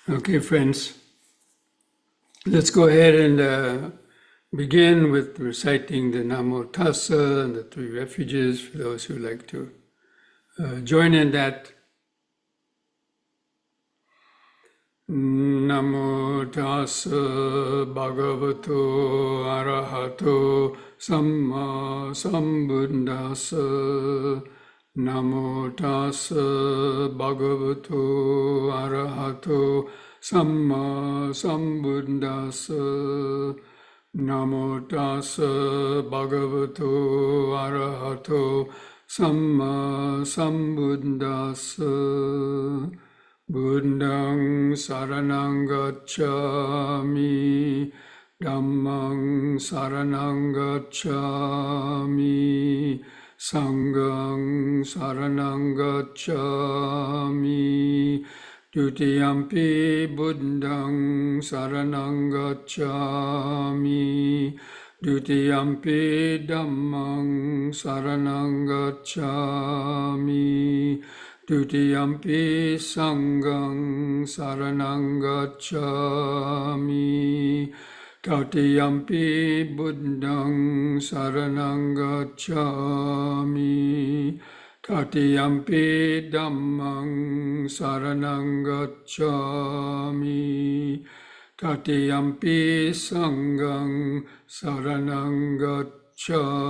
Okay, friends, let's go ahead and begin with reciting the Namo Tassa and the three refuges for those who like to join in that. Namo Tassa Bhagavato Arahato Samma Sambuddhassa. Namo Tassa Bhagavato Arahato Samma Sambuddhassa. Namo Tassa Bhagavato Arahato Samma Sambuddhassa. Buddhang saranang gacchami, Dhammang saranang gacchami, Sanghang saranang gacchami, Dutiyampi Buddhang saranang gacchami, Dutiyampi Dhammang saranang gacchami, Dutiyampi Sanghang saranang gacchami, Tatiyampi Buddhang saranang gacchami, Tatiyampi Dhammang saranang gacchami, Tatiyampi Sanghang saranang gacchami.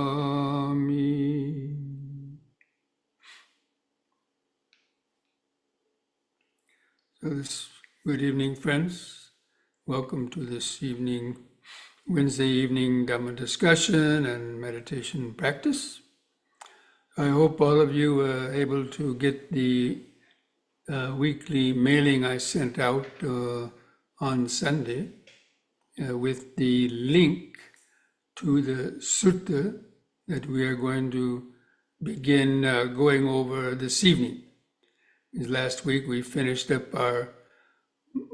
Good evening, friends. Welcome to this Wednesday evening Dhamma discussion and meditation practice. I hope all of you were able to get the weekly mailing I sent out on Sunday with the link to the sutta that we are going to begin going over this evening. Last week we finished up our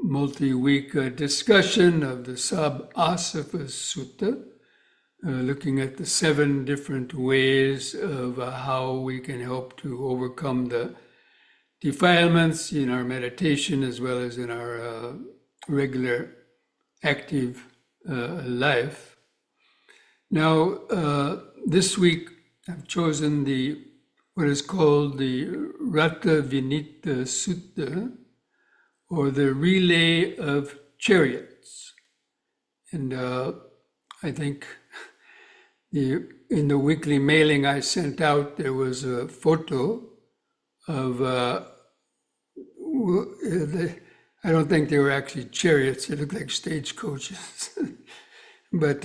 multi-week discussion of the Sab-Asava Sutta, looking at the 7 different ways of how we can help to overcome the defilements in our meditation as well as in our regular active life. Now, this week I've chosen what is called the Rata Vinita Sutta, or the Relay of Chariots. And I think in the weekly mailing I sent out, there was a photo of, I don't think they were actually chariots, they looked like stagecoaches, but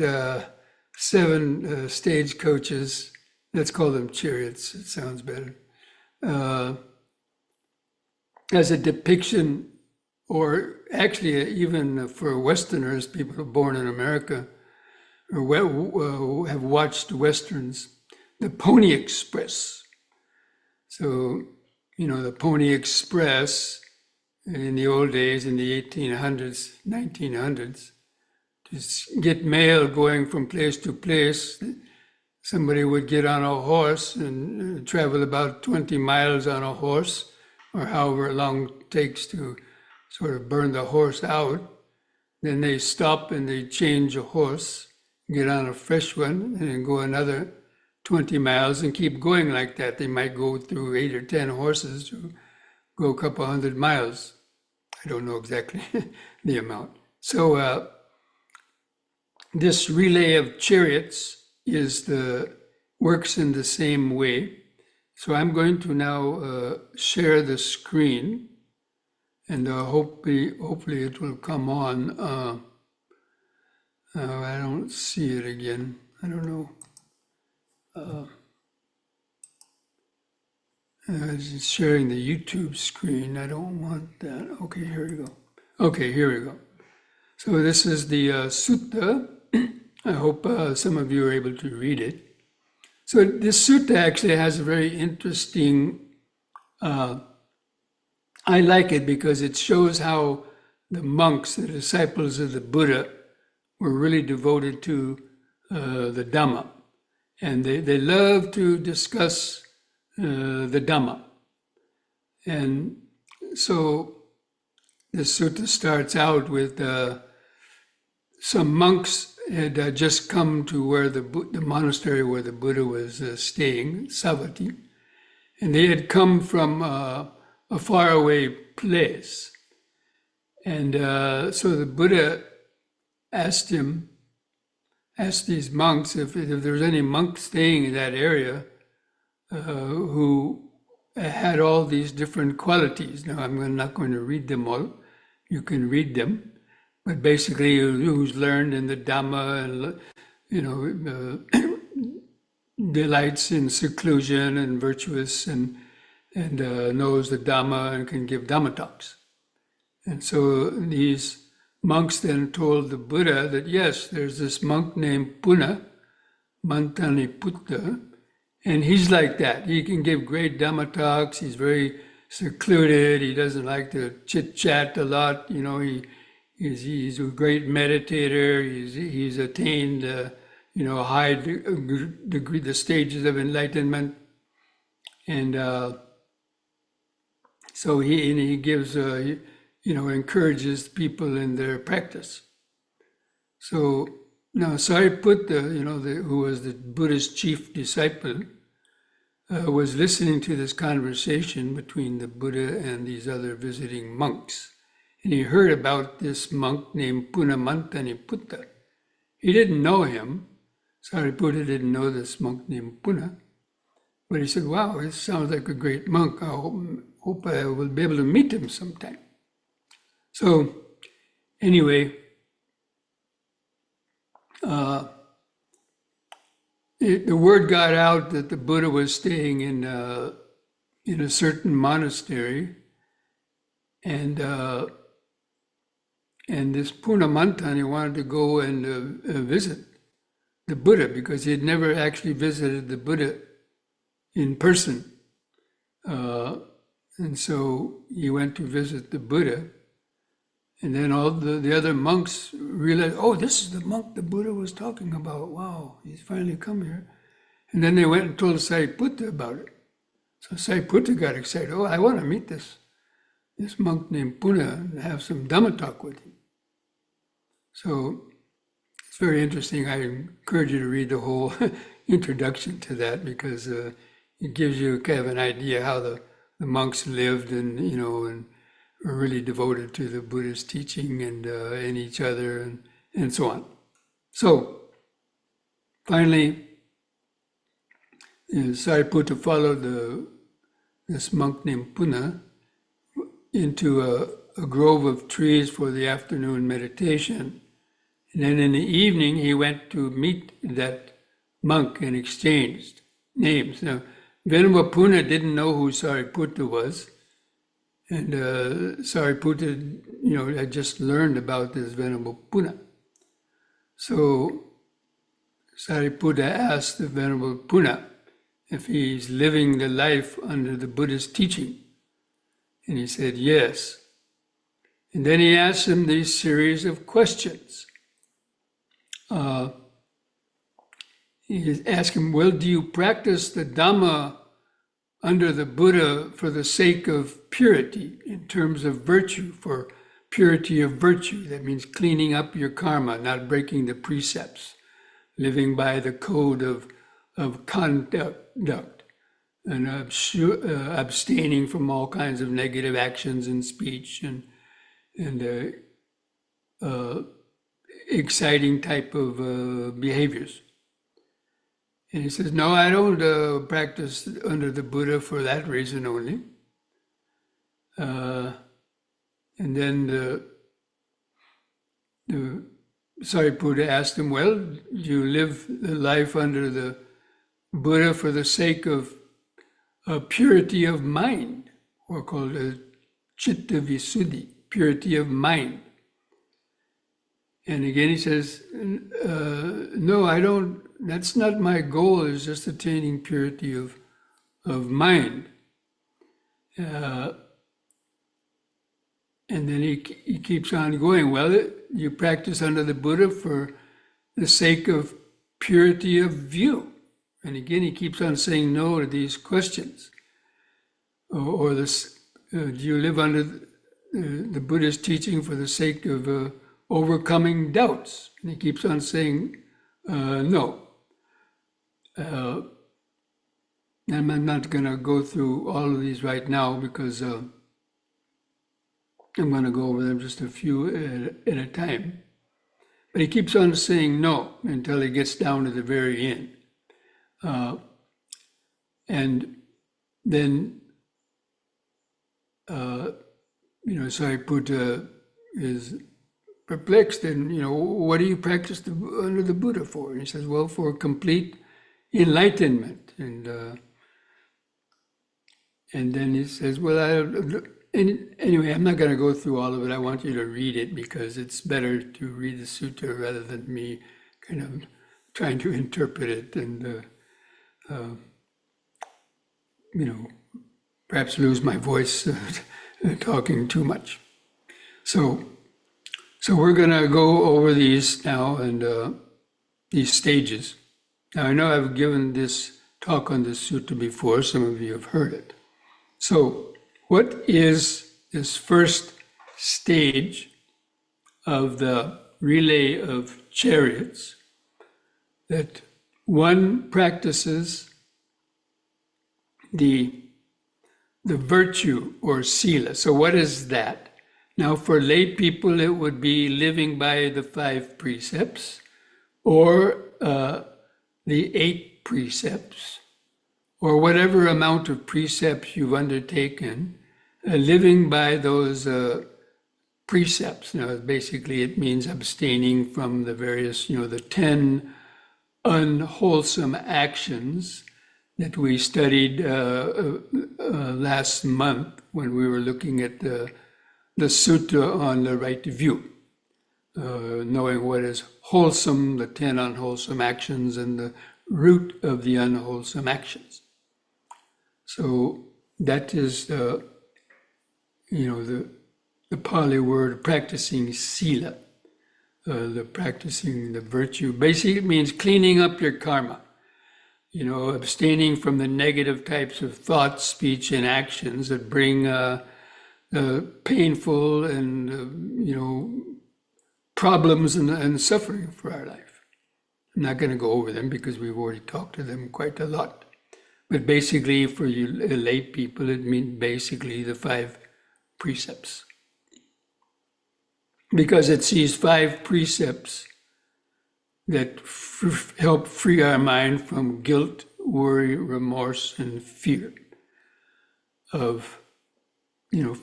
7 stagecoaches. Let's call them chariots, it sounds better. As a depiction, or actually even for Westerners, people born in America, or have watched Westerns, the Pony Express. So, the Pony Express in the old days, in the 1800s, 1900s, to get mail going from place to place, somebody would get on a horse and travel about 20 miles on a horse, or however long it takes to sort of burn the horse out. Then they stop and they change a horse, get on a fresh one, and then go another 20 miles and keep going like that. They might go through 8 or 10 horses to go a couple 100 miles. I don't know exactly the amount. So this relay of chariots works in the same way. So I'm going to now share the screen, and hopefully it will come on. I don't see it again. I don't know. Just sharing the YouTube screen. I don't want that. Okay, here we go. Okay, here we go. So this is the sutta. I hope some of you are able to read it. So this sutta actually has a very interesting, I like it because it shows how the monks, the disciples of the Buddha, were really devoted to the Dhamma. And they love to discuss the Dhamma. And so This sutta starts out with some monks had just come to where the monastery where the Buddha was staying, Savatthi, and they had come from a faraway place. And so the Buddha asked these monks if there was any monk staying in that area who had all these different qualities. Now, I'm not going to read them all. You can read them. But basically, who's learned in the Dhamma and, delights in seclusion and virtuous and knows the Dhamma and can give Dhamma talks. And so these monks then told the Buddha that, yes, there's this monk named Puna, Mantaniputta, and he's like that. He can give great Dhamma talks. He's very secluded. He doesn't like to chit-chat a lot. He's a great meditator. He's attained, high degree, the stages of enlightenment. And so he gives, encourages people in their practice. So now Sariputta, who was the Buddha's chief disciple, was listening to this conversation between the Buddha and these other visiting monks. And he heard about this monk named Punamantaniputta. He didn't know him. Sariputta didn't know this monk named Puna. But he said, wow, this sounds like a great monk. I hope I will be able to meet him sometime. So anyway, the word got out that the Buddha was staying in a certain monastery, and this Punamantan, he wanted to go and visit the Buddha because he had never actually visited the Buddha in person. And so he went to visit the Buddha. And then all the other monks realized, oh, this is the monk the Buddha was talking about. Wow, he's finally come here. And then they went and told Sariputta about it. So Sariputta got excited. Oh, I want to meet this monk named Puna and have some Dhamma talk with him. So it's very interesting. I encourage you to read the whole introduction to that because it gives you kind of an idea how the monks lived and were really devoted to the Buddha's teaching and each other and so on. So finally, Sariputta followed this monk named Puna into a grove of trees for the afternoon meditation. And then in the evening, he went to meet that monk and exchanged names. Now, Venerable Puna didn't know who Sariputta was. And Sariputta, had just learned about this Venerable Puna. So Sariputta asked the Venerable Puna if he's living the life under the Buddha's teaching. And he said, yes. And then he asked him these series of questions. He asked him, well, do you practice the Dhamma under the Buddha for the sake of purity, in terms of virtue, for purity of virtue? That means cleaning up your karma, not breaking the precepts, living by the code of conduct, and abstaining from all kinds of negative actions and speech and exciting type of behaviors. And he says, no, I don't practice under the Buddha for that reason only. And then the Sariputta asked him, well, do you live the life under the Buddha for the sake of purity of mind, or called chitta visuddhi, purity of mind? And again he says, no, I don't. That's not my goal, is just attaining purity of mind. And then he keeps on going, well, you practice under the Buddha for the sake of purity of view. And again, he keeps on saying no to these questions. Or this, do you live under the Buddhist teaching for the sake of overcoming doubts. And he keeps on saying, no. And I'm not going to go through all of these right now because I'm going to go over them just a few at a time. But he keeps on saying no until he gets down to the very end. And then, Sariputta is perplexed and, what do you practice under the Buddha for? And he says, well, for complete enlightenment. And then he says, well, anyway, I'm not going to go through all of it. I want you to read it because it's better to read the sutta rather than me kind of trying to interpret it and, perhaps lose my voice talking too much. So we're going to go over these now and these stages. Now, I know I've given this talk on this sutta before. Some of you have heard it. So what is this first stage of the relay of chariots that one practices the virtue or sila? So what is that? Now for lay people it would be living by the 5 precepts or the 8 precepts or whatever amount of precepts you've undertaken, living by those precepts. Now, basically, it means abstaining from the various, the 10 unwholesome actions that we studied last month when we were looking at the sutta on the right view. Knowing what is wholesome, the 10 unwholesome actions, and the root of the unwholesome actions. So that is the Pali word practicing sila, the practicing the virtue. Basically, it means cleaning up your karma. Abstaining from the negative types of thoughts, speech, and actions that bring painful and problems and suffering for our life. I'm not going to go over them because we've already talked to them quite a lot. But basically, for you lay people, it means basically the 5 precepts. Because it's these 5 precepts that help free our mind from guilt, worry, remorse, and fear of,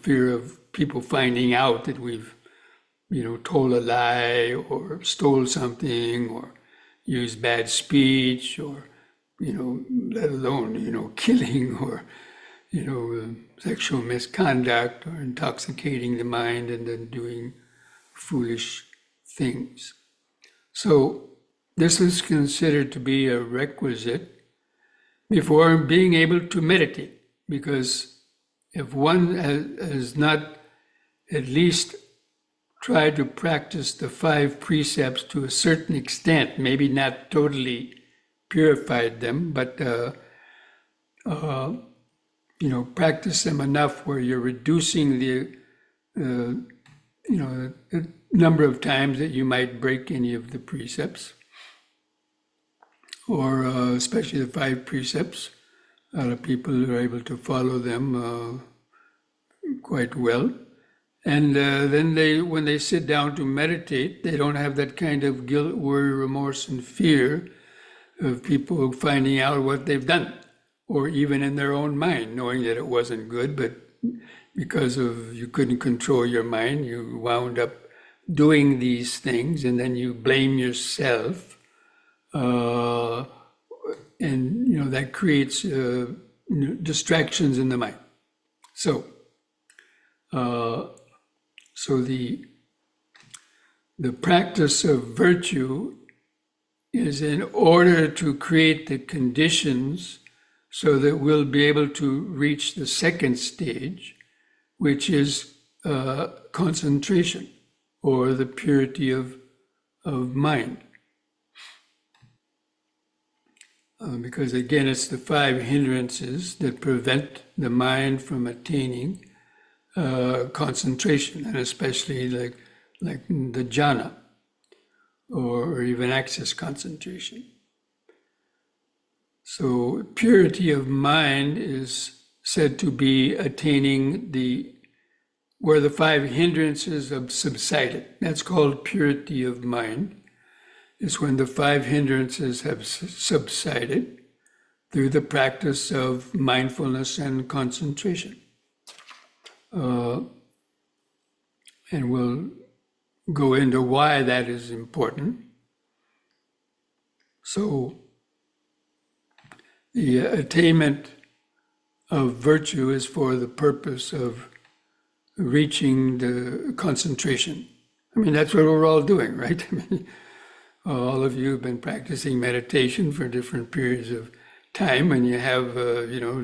fear of people finding out that we've, told a lie or stole something or used bad speech or, let alone, killing or, sexual misconduct or intoxicating the mind and then doing foolish things. So this is considered to be a requisite before being able to meditate, because if one has not at least tried to practice the 5 precepts to a certain extent, maybe not totally purified them, but practice them enough where you're reducing the number of times that you might break any of the precepts, or especially the 5 precepts. A lot of people are able to follow them quite well. And then when they sit down to meditate, they don't have that kind of guilt, worry, remorse, and fear of people finding out what they've done, or even in their own mind, knowing that it wasn't good, but because of you couldn't control your mind, you wound up doing these things, and then you blame yourself, and that creates distractions in the mind. So the practice of virtue is in order to create the conditions so that we'll be able to reach the second stage, which is concentration, or the purity of mind. Because again, it's the 5 hindrances that prevent the mind from attaining concentration, and especially like the jhana or even access concentration. So purity of mind is said to be attaining where the five hindrances have subsided. That's called purity of mind. It's when the five hindrances have subsided through the practice of mindfulness and concentration. And we'll go into why that is important. So the attainment of virtue is for the purpose of reaching the concentration. I mean, that's what we're all doing, right? I mean, all of you have been practicing meditation for different periods of time, and you have,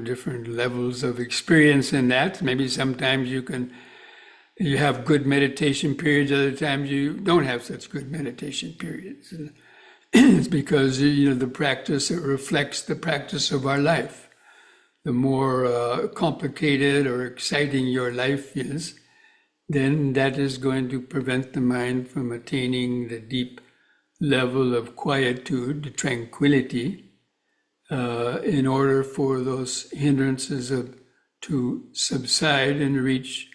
different levels of experience in that. Maybe sometimes you have good meditation periods, other times you don't have such good meditation periods. It's because, the practice, it reflects the practice of our life. The more complicated or exciting your life is, then that is going to prevent the mind from attaining the deep level of quietude, tranquility, in order for those hindrances to subside and reach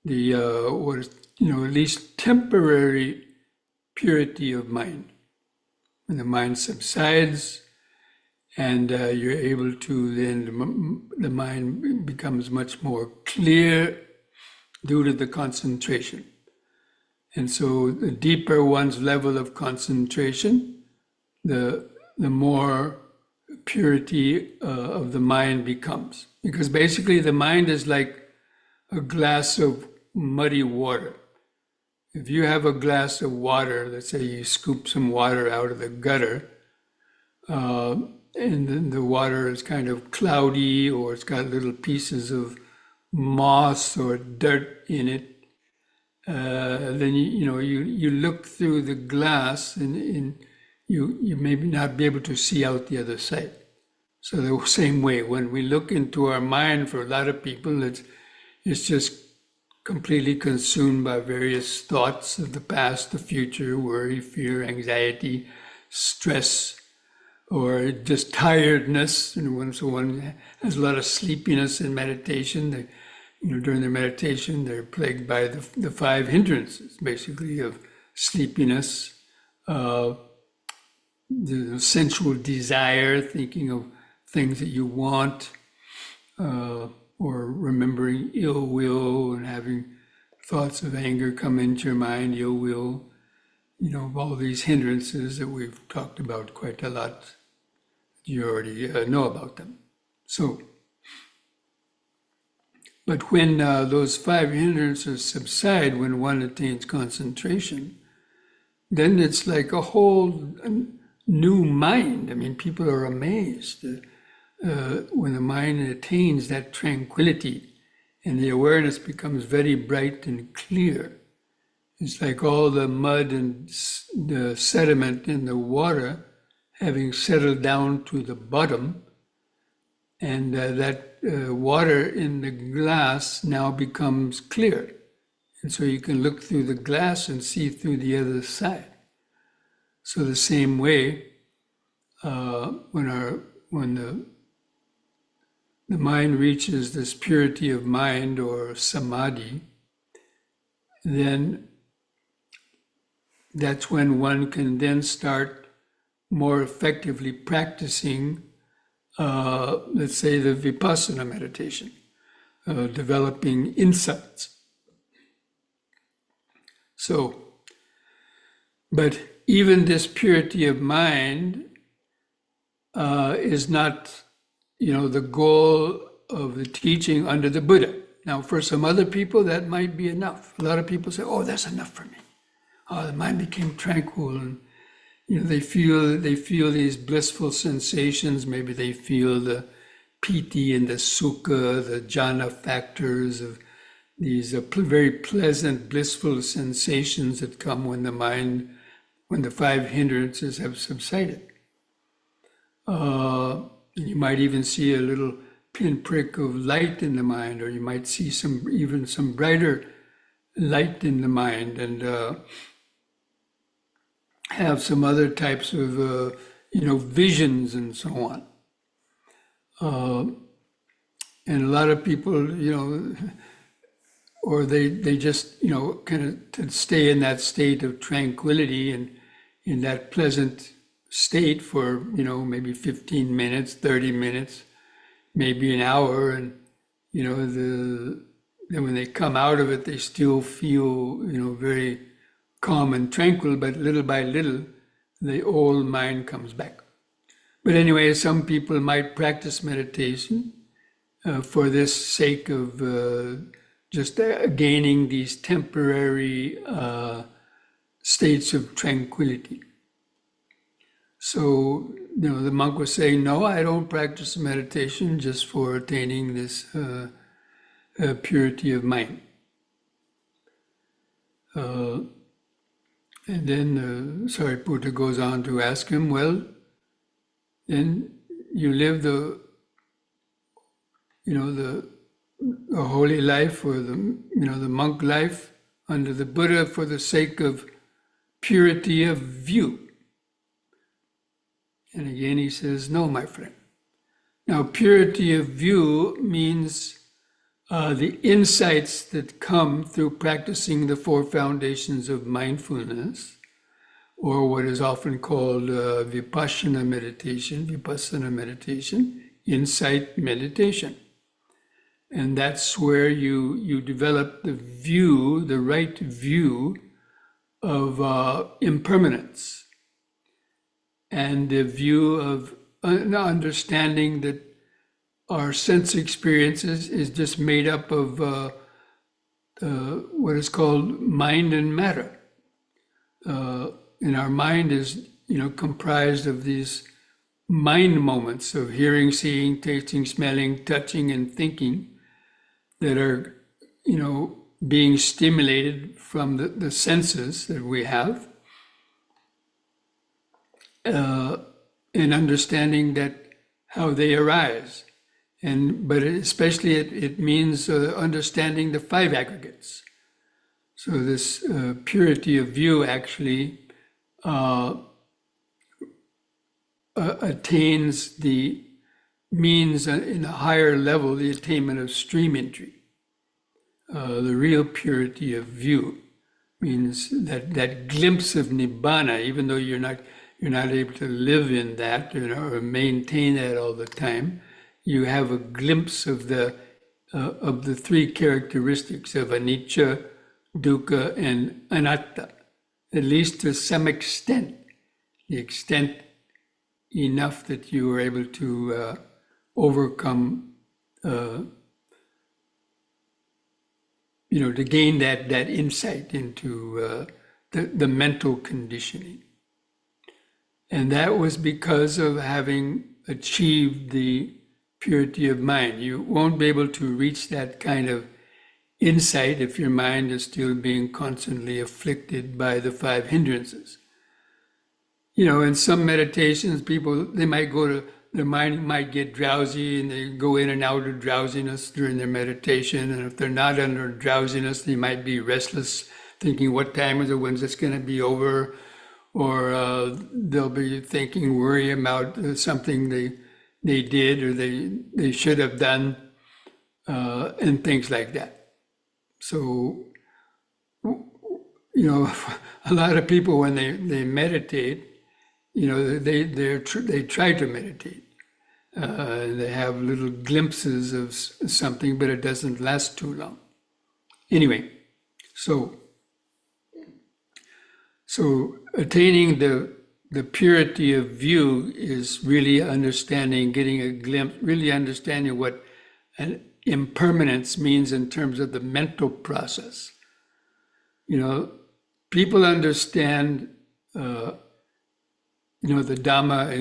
the, at least temporary purity of mind. When the mind subsides, and you're able to then, the mind becomes much more clear due to the concentration. And so the deeper one's level of concentration, the more purity of the mind becomes. Because basically the mind is like a glass of muddy water. If you have a glass of water, let's say you scoop some water out of the gutter, and then the water is kind of cloudy, or it's got little pieces of moss or dirt in it, then you look through the glass and you maybe not be able to see out the other side. So the same way, when we look into our mind, for a lot of people, it's just completely consumed by various thoughts of the past, the future, worry, fear, anxiety, stress, or just tiredness. And when someone has a lot of sleepiness in meditation, during their meditation, they're plagued by the five hindrances, basically, of sleepiness, the sensual desire, thinking of things that you want, or remembering ill will and having thoughts of anger come into your mind, ill will, all these hindrances that we've talked about quite a lot. You already know about them. So, but when those five hindrances subside, when one attains concentration, then it's like a whole new mind. I mean, people are amazed when the mind attains that tranquility and the awareness becomes very bright and clear. It's like all the mud and the sediment in the water having settled down to the bottom, and that water in the glass now becomes clear. And so you can look through the glass and see through the other side. So the same way, when the mind reaches this purity of mind or samadhi, then that's when one can then start more effectively practicing, let's say, the vipassana meditation, developing insights. So, but even this purity of mind is not, the goal of the teaching under the Buddha. Now, for some other people, that might be enough. A lot of people say, "Oh, that's enough for me. Oh, the mind became tranquil," and they feel these blissful sensations. Maybe they feel the piti and the sukha, the jhana factors of these very pleasant, blissful sensations that come when the five hindrances have subsided. You might even see a little pinprick of light in the mind, or you might see even some brighter light in the mind, and have some other types of visions and so on. And a lot of people, or they just, kind of to stay in that state of tranquility and in that pleasant state for, maybe 15 minutes, 30 minutes, maybe an hour. And, then when they come out of it, they still feel, very calm and tranquil, but little by little, the old mind comes back. But anyway, some people might practice meditation for this sake of just gaining these temporary states of tranquility. So, the monk was saying, no, I don't practice meditation just for attaining this purity of mind. And then Sariputta goes on to ask him, well, then you live the holy life, or the monk life under the Buddha for the sake of purity of view. And again he says, no, my friend. Now, purity of view means the insights that come through practicing the four foundations of mindfulness, or what is often called vipassana meditation, insight meditation. And that's where you develop the view, the right view of impermanence, and the view of understanding that our sense experiences is just made up of what is called mind and matter. And our mind is, comprised of these mind moments of hearing, seeing, tasting, smelling, touching, and thinking that are, being stimulated from the senses that we have, and understanding that how they arise. But especially it means understanding the five aggregates. So this purity of view actually attains means in a higher level the attainment of stream entry. The real purity of view means that glimpse of nibbana, even though you're not able to live in that, or maintain that all the time. You have a glimpse of the three characteristics of anicca, dukkha, and anatta, at least to some extent, the extent enough that you are able to overcome, to gain that insight into the mental conditioning. And that was because of having achieved the purity of mind. You won't be able to reach that kind of insight if your mind is still being constantly afflicted by the five hindrances. In some meditations, their mind might get drowsy, and they go in and out of drowsiness during their meditation. And if they're not under drowsiness, they might be restless, thinking, what time is it, when's this going to be over? Or they'll be worry about something they did or they should have done, and things like that. So, a lot of people, when they meditate, they try to meditate. They have little glimpses of something, but it doesn't last too long. Anyway, so attaining the purity of view is really understanding, getting a glimpse, really understanding what an impermanence means in terms of the mental process. People understand, the Dhamma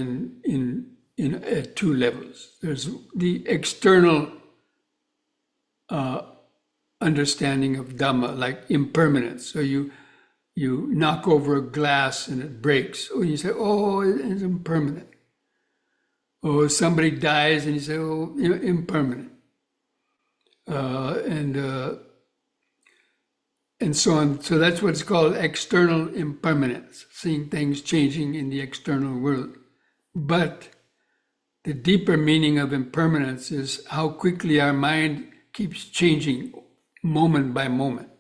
at two levels. There's the external understanding of Dhamma, like impermanence. So you knock over a glass and it breaks. Or you say, oh, it's impermanent. Or somebody dies and you say, oh, impermanent. And so on. So that's what's called external impermanence, seeing things changing in the external world. But the deeper meaning of impermanence is how quickly our mind keeps changing moment by moment.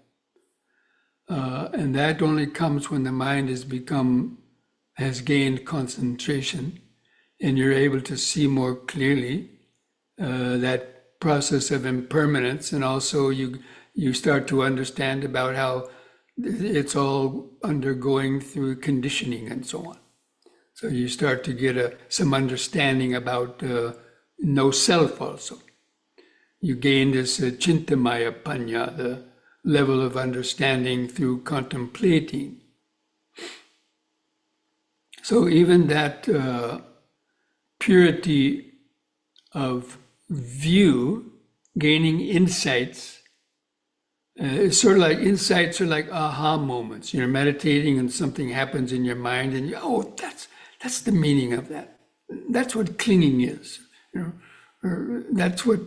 And that only comes when the mind has gained concentration, and you're able to see more clearly that process of impermanence. And also you start to understand about how it's all undergoing through conditioning and so on. So you start to get some understanding about no self also. You gain this chintamaya panya, the level of understanding through contemplating. So even that purity of view, gaining insights, it's sort of like insights are like aha moments. You're meditating and something happens in your mind and that's the meaning of that. That's what clinging is, or that's what,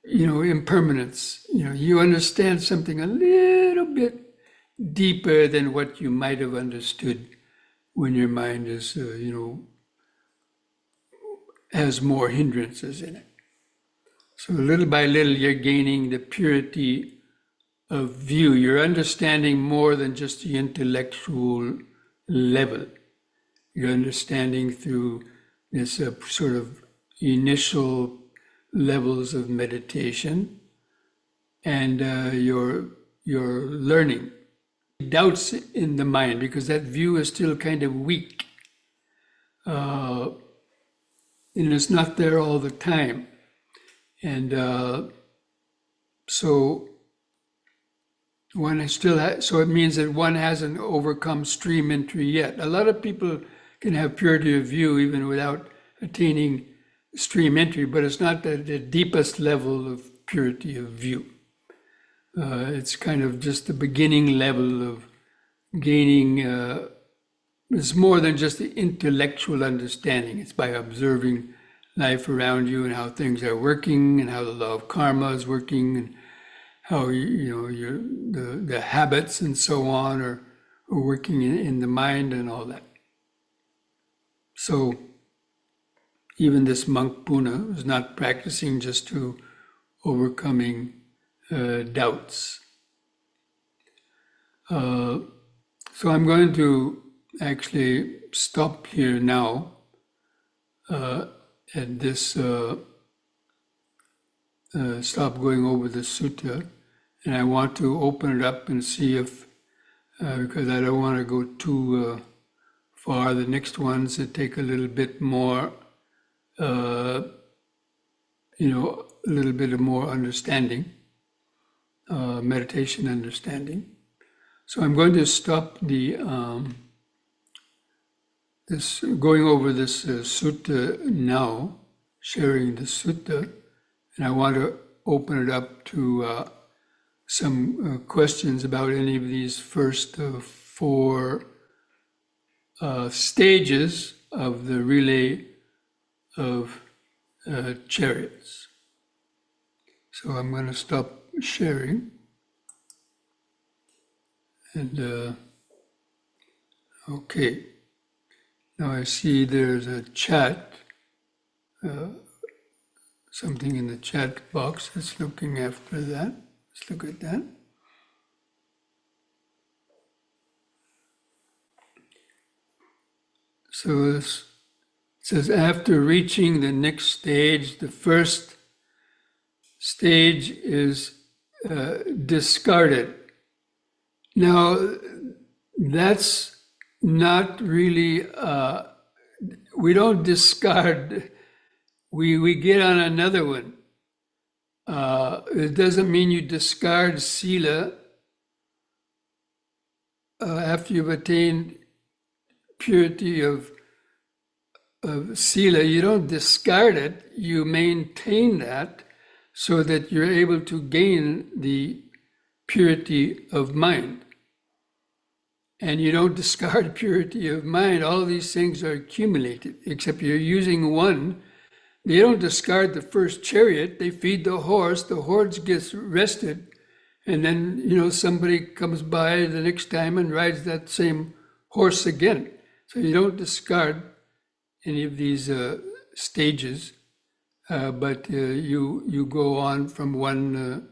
impermanence. You understand something a little bit deeper than what you might have understood when your mind is, has more hindrances in it. So little by little, you're gaining the purity of view. You're understanding more than just the intellectual level. You're understanding through this sort of initial levels of meditation, and you're learning. Doubts in the mind, because that view is still kind of weak. And it's not there all the time. And so it means that one hasn't overcome stream entry yet. A lot of people can have purity of view even without attaining stream entry, but it's not the deepest level of purity of view. It's kind of just the beginning level of gaining. It's more than just the intellectual understanding. It's by observing life around you and how things are working and how the law of karma is working and how the habits and so on are working in the mind and all that. So even this monk Puna is not practicing just to overcoming doubts. So I'm going to actually stop here now at this, stop going over the sutta, and I want to open it up and see if, because I don't want to go too far, the next ones that take a little bit more, a little bit of more understanding, meditation understanding. So I'm going to stop the going over this sutta now, sharing the sutta, and I want to open it up to some questions about any of these first four stages of the relay of chariots. So I'm going to stop sharing. And okay, now I see there's a chat, something in the chat box. Let's looking after that. Let's look at that. So this says, after reaching the next stage, the first stage is discarded. Now, that's not really, we don't discard, we get on another one. It doesn't mean you discard sila after you've attained purity of sila. You don't discard it, you maintain that so that you're able to gain the purity of mind. And you don't discard purity of mind. All these things are accumulated, except you're using one they don't discard the first chariot, they feed the horse gets rested, and then, somebody comes by the next time and rides that same horse again. So you don't discard any of these stages, but you go on from one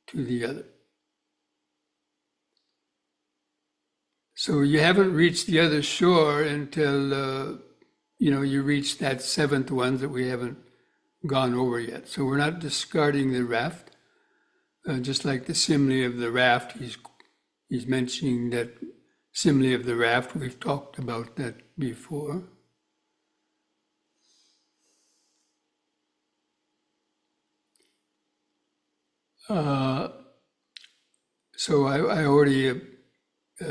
to the other. So you haven't reached the other shore until you reach that seventh one that we haven't gone over yet. So we're not discarding the raft. Just like the simile of the raft, he's mentioning that simile of the raft. We've talked about that before. So I already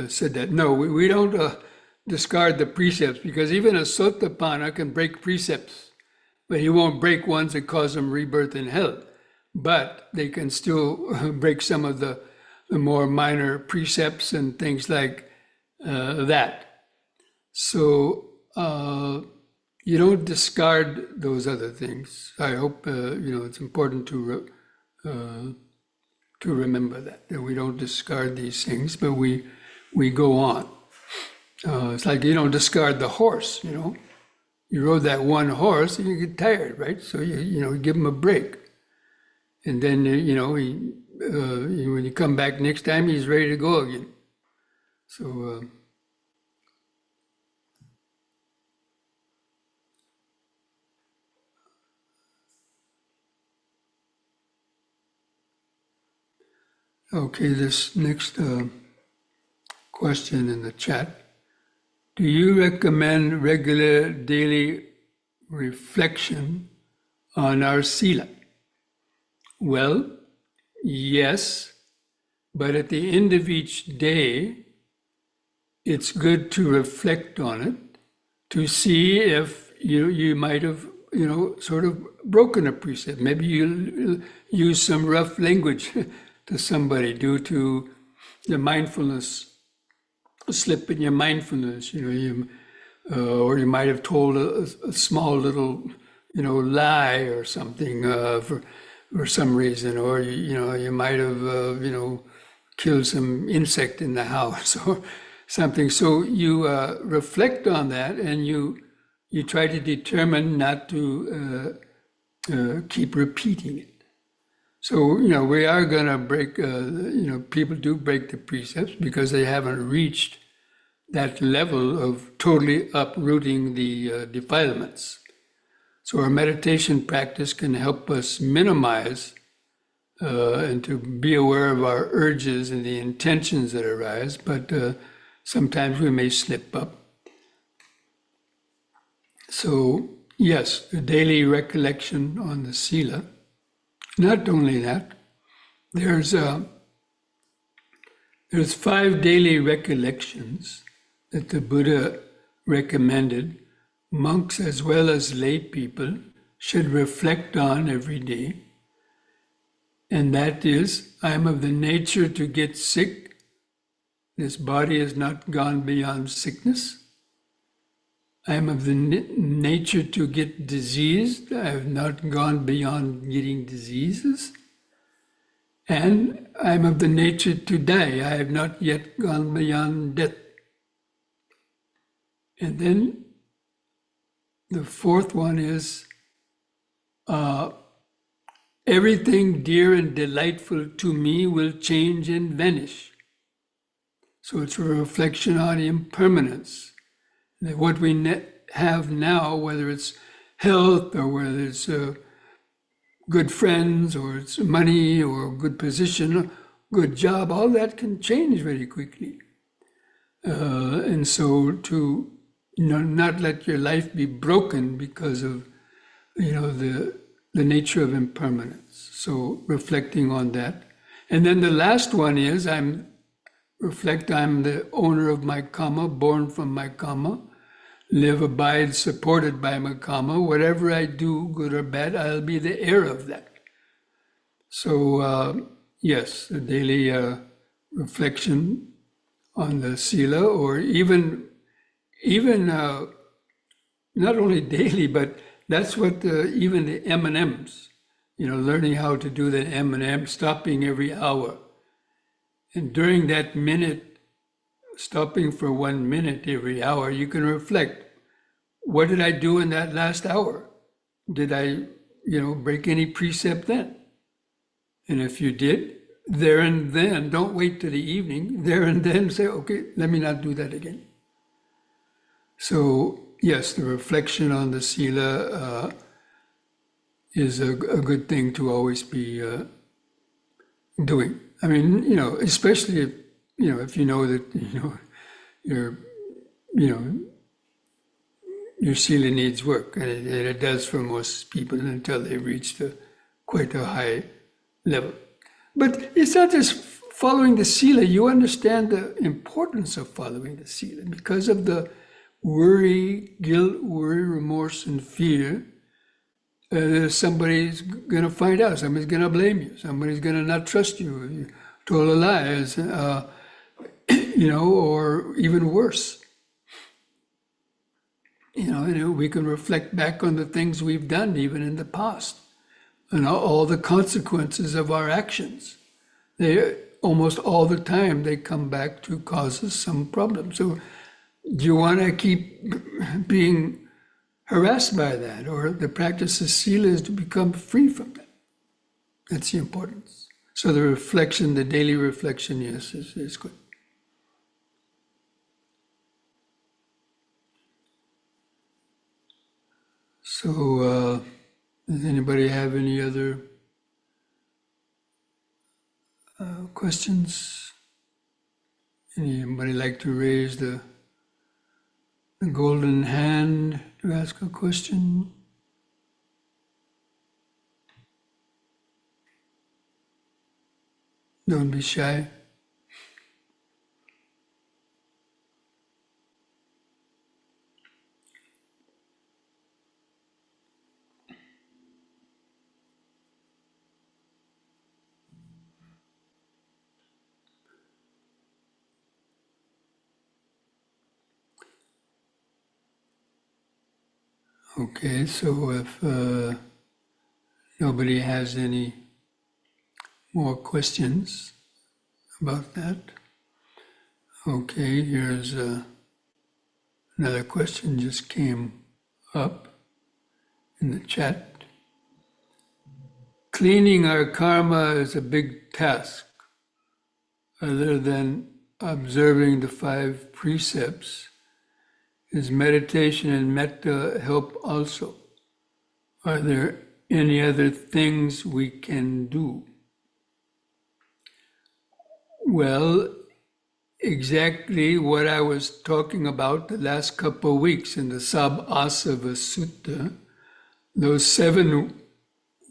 said that. No, we don't discard the precepts, because even a Sotapanna can break precepts, but he won't break ones that cause him rebirth in hell. But they can still break some of the more minor precepts and things like that. So you don't discard those other things. I hope it's important to remember that we don't discard these things, but we go on. It's like you don't discard the horse. You rode that one horse and you get tired, right? So you give him a break. And then, when you come back next time, he's ready to go again. So, okay, this next question in the chat. Do you recommend regular daily reflection on our sila? Well, yes, but at the end of each day, it's good to reflect on it, to see if you might have, sort of broken a precept. Maybe you use some rough language to somebody due to the mindfulness, a slip in your mindfulness, or you might have told a small little, lie or something for some reason, or you might have killed some insect in the house or something. So you reflect on that, and you try to determine not to keep repeating it. So we are going to break. People do break the precepts because they haven't reached that level of totally uprooting the defilements. So our meditation practice can help us minimize and to be aware of our urges and the intentions that arise, but sometimes we may slip up. So yes, the daily recollection on the sila. Not only that, there's 5 daily recollections that the Buddha recommended monks as well as lay people should reflect on every day. And that is, I am of the nature to get sick. This body has not gone beyond sickness. I am of the nature to get diseased. I have not gone beyond getting diseases. And I am of the nature to die. I have not yet gone beyond death. And then the 4th one is, everything dear and delightful to me will change and vanish. So it's a reflection on impermanence. That what we have now, whether it's health or whether it's good friends or it's money or good position, good job, all that can change very quickly. And so to not let your life be broken because of the nature of impermanence. So reflecting on that. And then the last one is I'm the owner of my karma, born from my karma, live, abide, supported by my karma. Whatever I do, good or bad, I'll be the heir of that. So yes, a daily reflection on the sila, or even not only daily, but That's what even the M&Ms, learning how to do the M&M, stopping every hour. And during that minute, stopping for 1 minute every hour, you can reflect, what did I do in that last hour? Did I, break any precept then? And if you did, there and then, don't wait till the evening, there and then say, okay, let me not do that again. So yes, the reflection on the sila is a good thing to always be doing. I mean, especially if you know that, your, your sila needs work, and it does for most people until they reach quite a high level. But it's not just following the sila. You understand the importance of following the sila because of the worry, guilt, remorse, and fear. Somebody's going to find out. Somebody's going to blame you. Somebody's going to not trust you. You told a lie, or even worse. We can reflect back on the things we've done even in the past and all the consequences of our actions. They almost all the time they come back to cause us some problem. So do you want to keep being harassed by that, or the practice of sila is to become free from that? That's the importance. So the reflection, the daily reflection, yes, is good. So does anybody have any other questions? Anybody like to raise the golden hand to ask a question? Don't be shy. Okay, so if nobody has any more questions about that, okay, here's another question just came up in the chat. Cleaning our karma is a big task. Other than observing the 5 precepts, is meditation and metta help also? Are there any other things we can do? Well, exactly what I was talking about the last couple of weeks in the Sabasava Sutta, those 7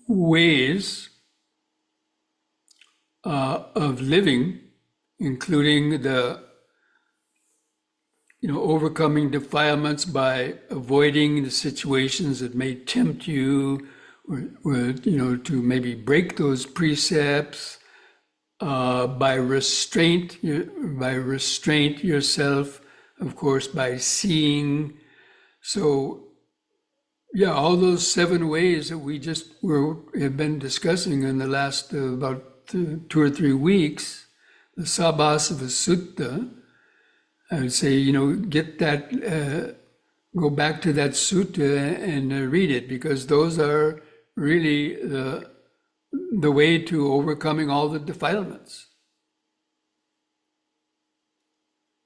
ways of living, including the overcoming defilements by avoiding the situations that may tempt you, or to maybe break those precepts, by restraint yourself, of course, by seeing. So, yeah, all those 7 ways that we just have been discussing in the last about 2 or 3 weeks, the Sabasava Sutta, I would say, get that, go back to that sutta and read it, because those are really the way to overcoming all the defilements.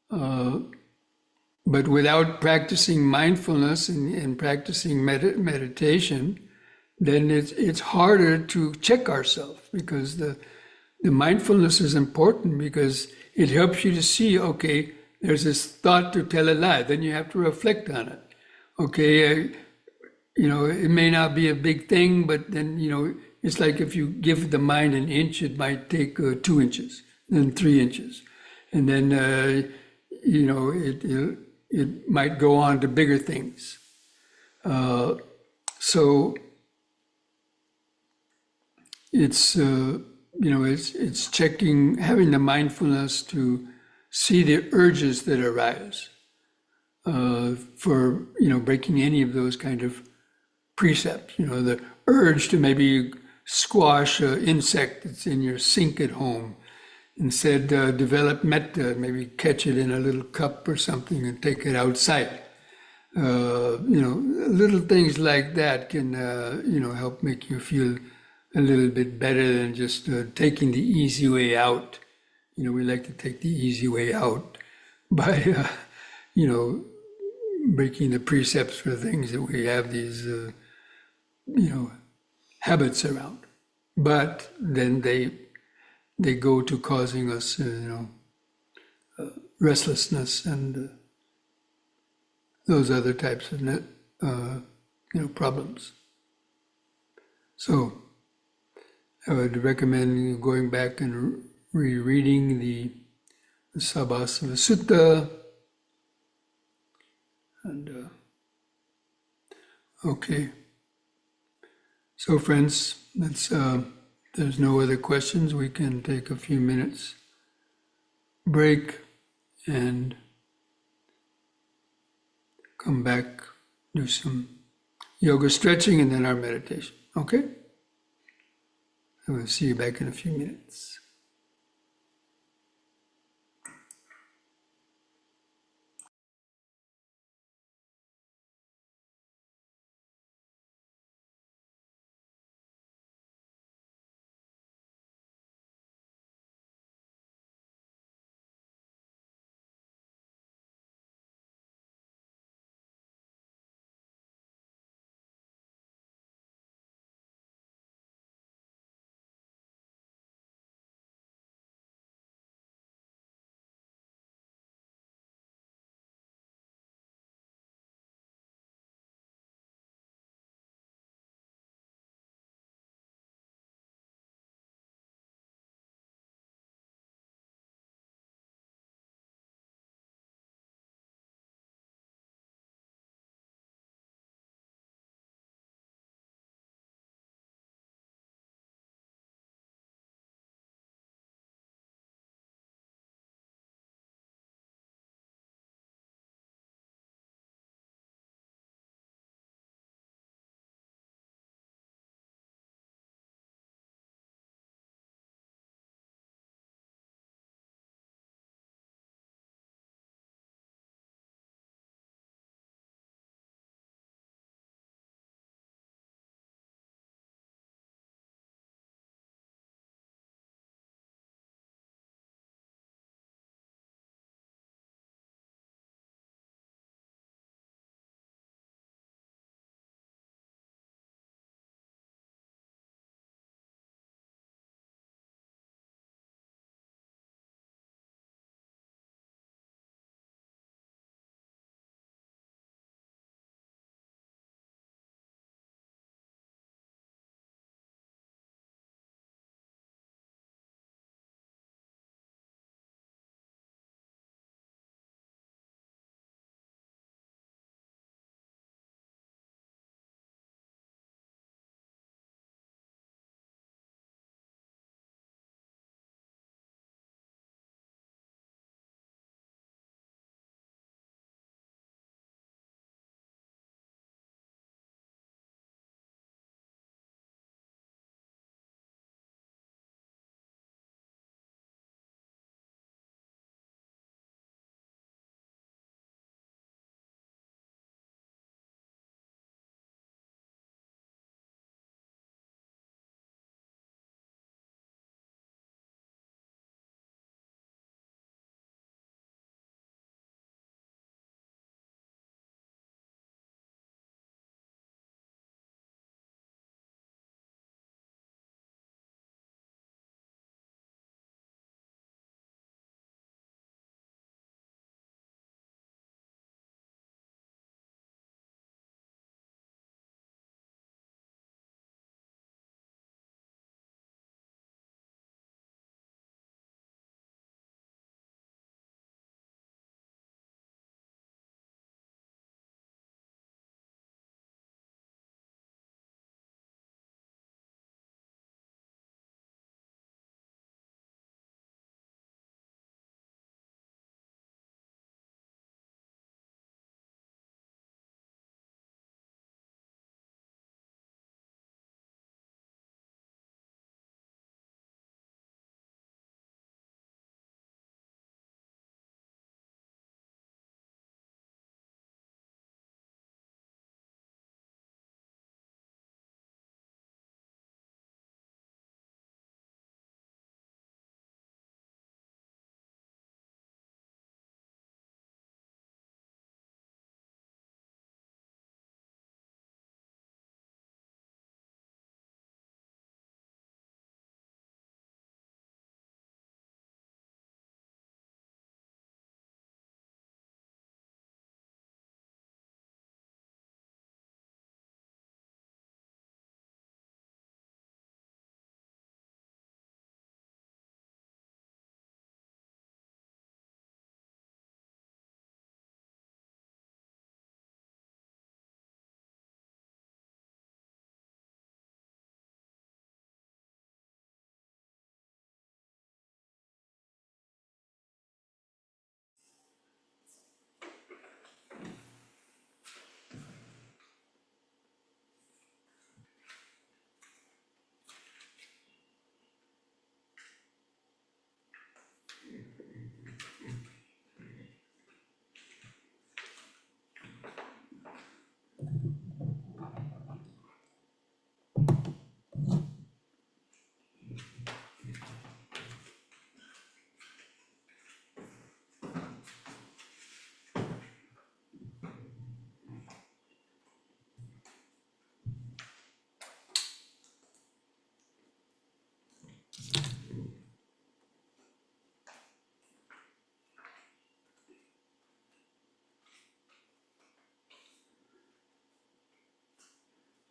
But without practicing mindfulness and practicing meditation, then it's harder to check ourselves, because the mindfulness is important, because it helps you to see, okay, there's this thought to tell a lie, then you have to reflect on it. Okay, it may not be a big thing, but then, it's like if you give the mind an inch, it might take 2 inches, then 3 inches. And then, it might go on to bigger things. So it's, it's checking, having the mindfulness to see the urges that arise for, breaking any of those kind of precepts, the urge to maybe squash an insect that's in your sink at home. Instead, develop metta, maybe catch it in a little cup or something and take it outside. Little things like that can, help make you feel a little bit better than just taking the easy way out. We like to take the easy way out by, breaking the precepts for things that we have these, habits around. But then they go to causing us, restlessness and those other types of, problems. So I would recommend going back and rereading the Sabhasava Sutta. And okay. So friends, there's no other questions. We can take a few minutes break and come back, do some yoga stretching and then our meditation. Okay? I will see you back in a few minutes.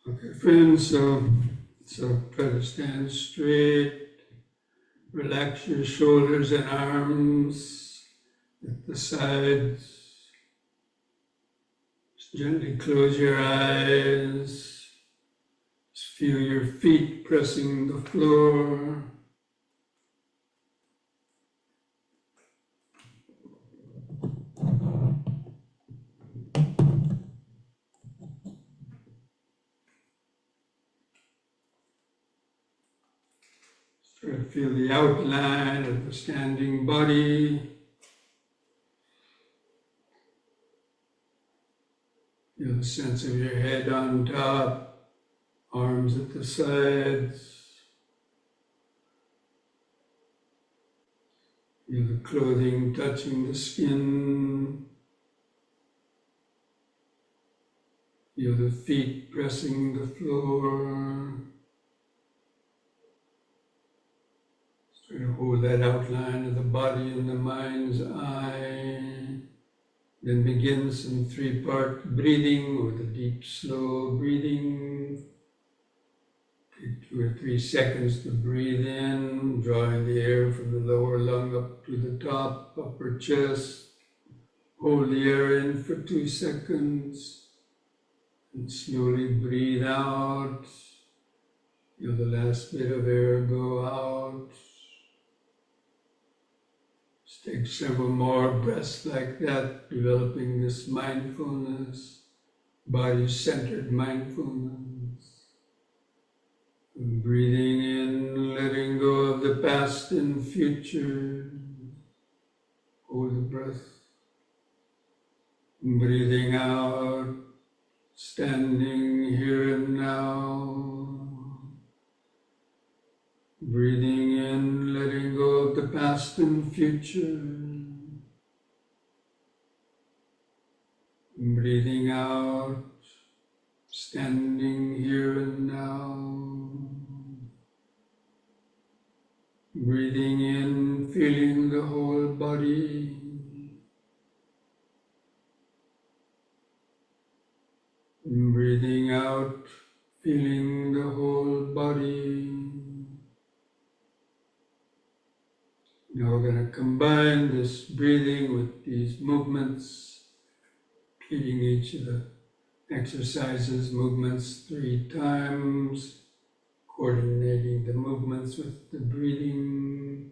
Okay, friends, so try to stand straight. Relax your shoulders and arms at the sides. Just gently close your eyes. Just feel your feet pressing the floor. Try to feel the outline of the standing body. Feel the sense of your head on top, arms at the sides. Feel the clothing touching the skin. Feel the feet pressing the floor. Try to hold that outline of the body in the mind's eye. Then begin some three-part breathing or the deep, slow breathing. Take 2 or 3 seconds to breathe in, drawing the air from the lower lung up to the top, upper chest. Hold the air in for 2 seconds and slowly breathe out. Feel the last bit of air go out. Just take several more breaths like that, developing this mindfulness, body-centered mindfulness. And breathing in, letting go of the past and future. Hold the breath. And breathing out, standing here and now. Breathing in, letting go of the past and future. And breathing out, standing here and now. Breathing in, feeling the whole body. And breathing out, feeling the whole body. Now we're going to combine this breathing with these movements, repeating each of the exercises, movements 3 times, coordinating the movements with the breathing.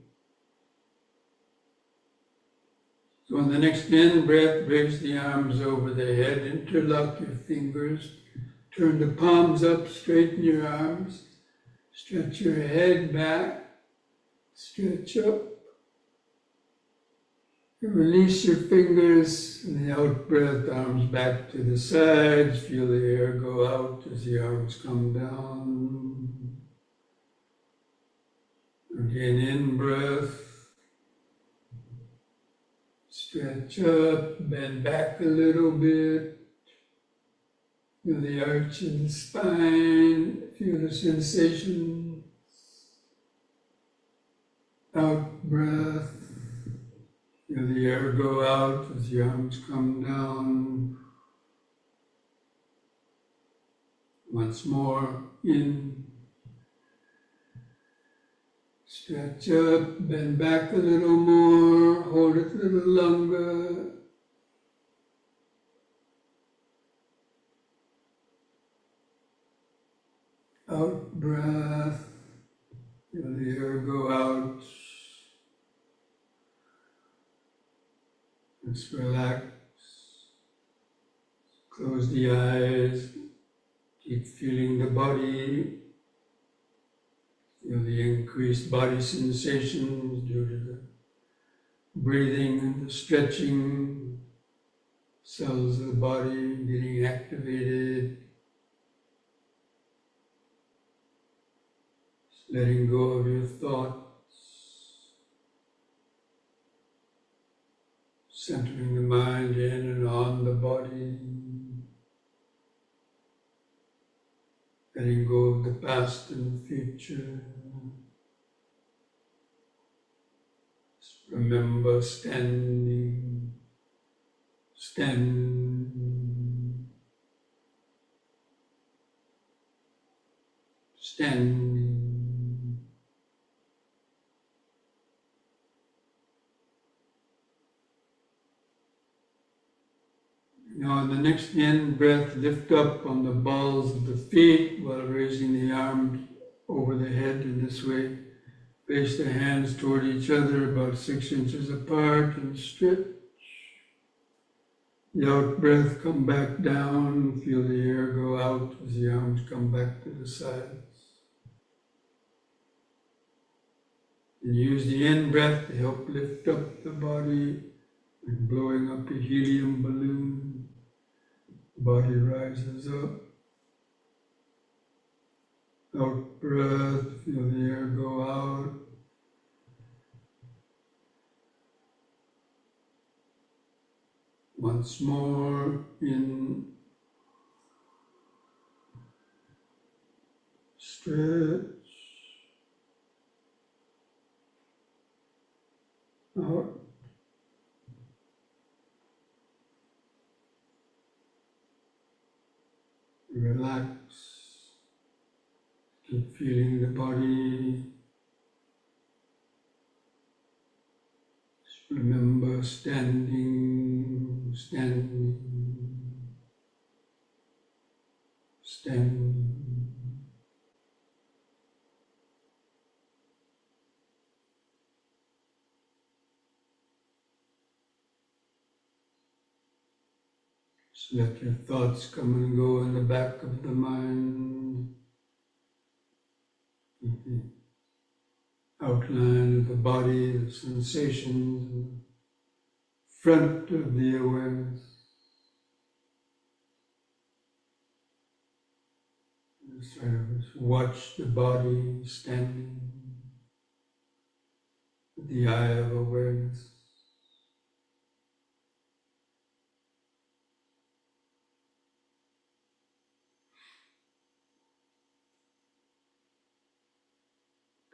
So on the next in-breath, raise the arms over the head, interlock your fingers, turn the palms up, straighten your arms, stretch your head back, stretch up. Release your fingers, and the out-breath, arms back to the sides. Feel the air go out as the arms come down. Again, in-breath. Stretch up, bend back a little bit. Feel the arch in the spine. Feel the sensation. Out-breath. Feel the air go out as the arms come down. Once more, in. Stretch up, bend back a little more, hold it a little longer. Out breath, feel the air go out. Just relax. Close the eyes. Keep feeling the body. Feel the increased body sensations due to the breathing and the stretching. Cells of the body getting activated. Just letting go of your thoughts. Centering the mind in and on the body. Letting go of the past and the future. Just remember standing. standing. Now, on the next in breath, lift up on the balls of the feet while raising the arms over the head in this way. Face the hands toward each other about 6 inches apart and stretch. The out breath, come back down, feel the air go out as the arms come back to the sides. And use the in breath to help lift up the body, like blowing up a helium balloon. The body rises up. Out breath, feel the air go out. Once more, in, stretch, out. Relax. Keep feeling the body. Remember standing, standing, standing. So let your thoughts come and go in the back of the mind. The outline of the body, the sensations, in the front of the awareness. Sort of just watch the body standing with the eye of awareness.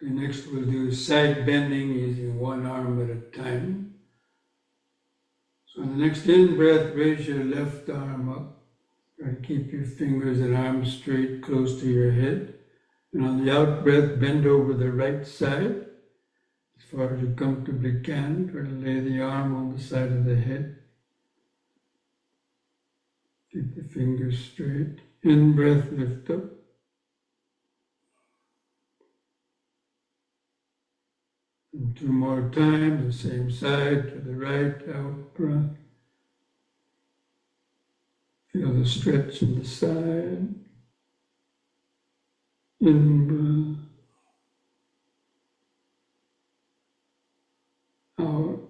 Okay, next we'll do side bending using one arm at a time. So on the next in breath, raise your left arm up. Try to keep your fingers and arms straight close to your head. And on the out breath, bend over the right side as far as you comfortably can. Try to lay the arm on the side of the head. Keep the fingers straight. In breath, lift up. And 2 more times, the same side to the right, out breath. Feel the stretch in the side. In breath. Out.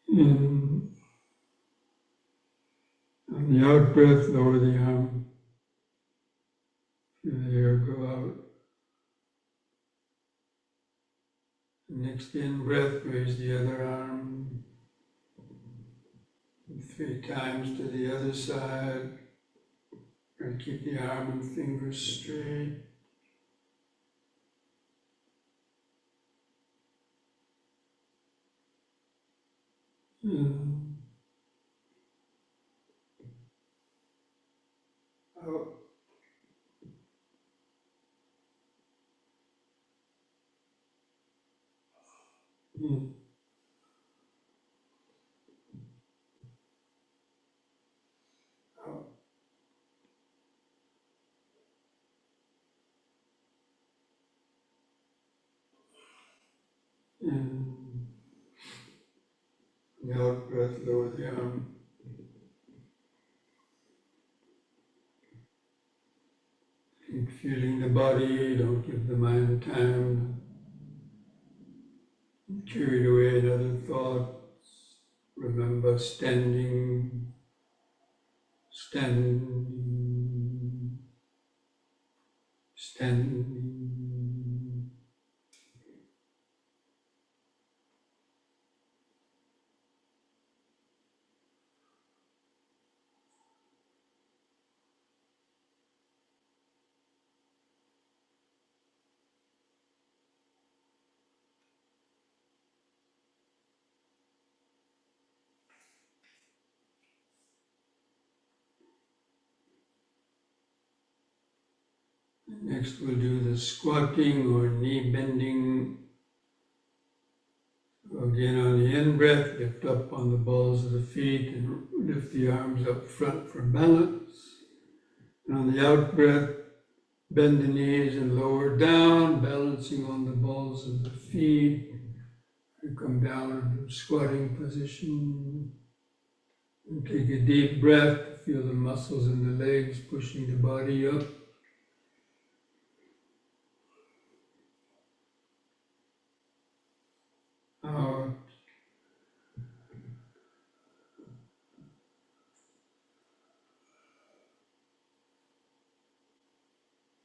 In. On the out breath, lower the arm. Feel the air go out. Next in breath, raise the other arm. 3 times to the other side. And keep the arm and fingers straight. In. Out. In. Out. In. The out breath, lower the arm. Keep feeling the body, don't give the mind time. Carried away in other thoughts. Remember standing, standing, standing. Next we'll do the squatting or knee bending. Again, on the in-breath, lift up on the balls of the feet and lift the arms up front for balance. And on the out-breath, bend the knees and lower down, balancing on the balls of the feet. You come down into squatting position. And take a deep breath, feel the muscles in the legs pushing the body up. Out.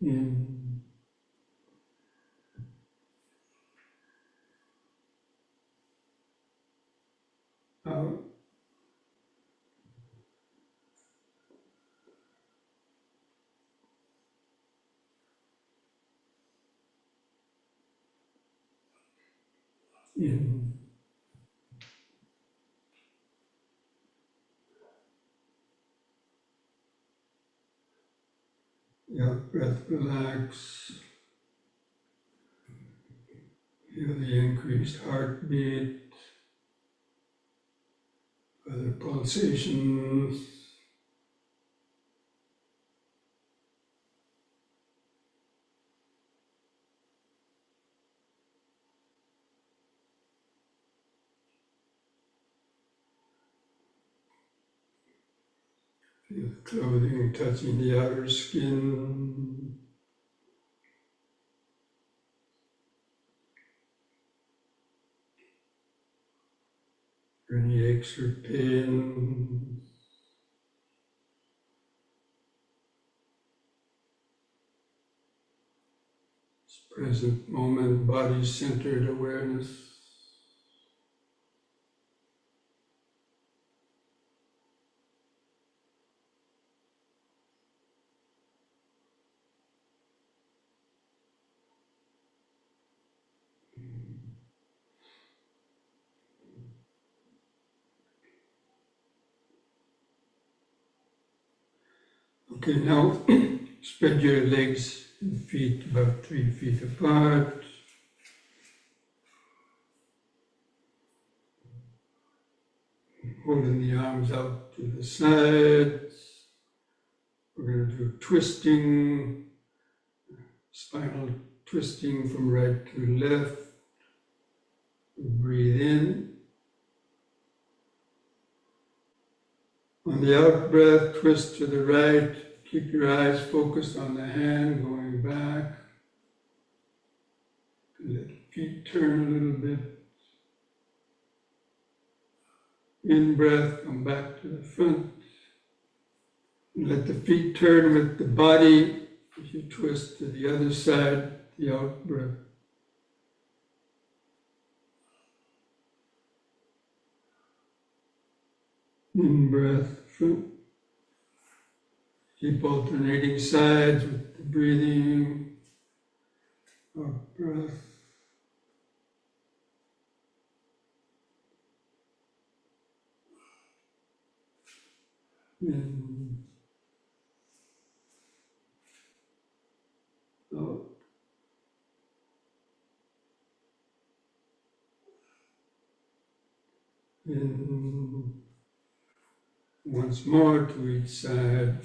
In. Out. In. The out breath relax. Feel the increased heartbeat, other pulsations. Feel the clothing touching the outer skin. Any aches or pain. This present moment, body-centered awareness. Okay, now spread your legs and feet about 3 feet apart. Holding the arms out to the sides. We're going to do twisting, spinal twisting from right to left. Breathe in. On the out breath, twist to the right. Keep your eyes focused on the hand going back. Let the feet turn a little bit. In breath, come back to the front. Let the feet turn with the body as you twist to the other side, the out breath. In breath, front. Keep alternating sides with the breathing. Out breath. In. Out. In. Once more to each side.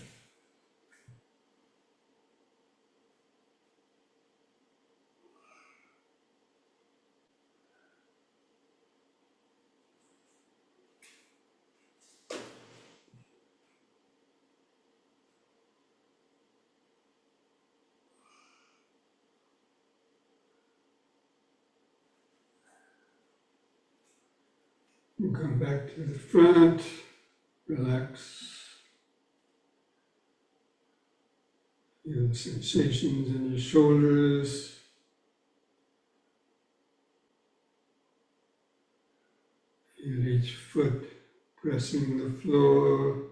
And come back to the front, relax. Feel the sensations in your shoulders. Feel each foot pressing the floor.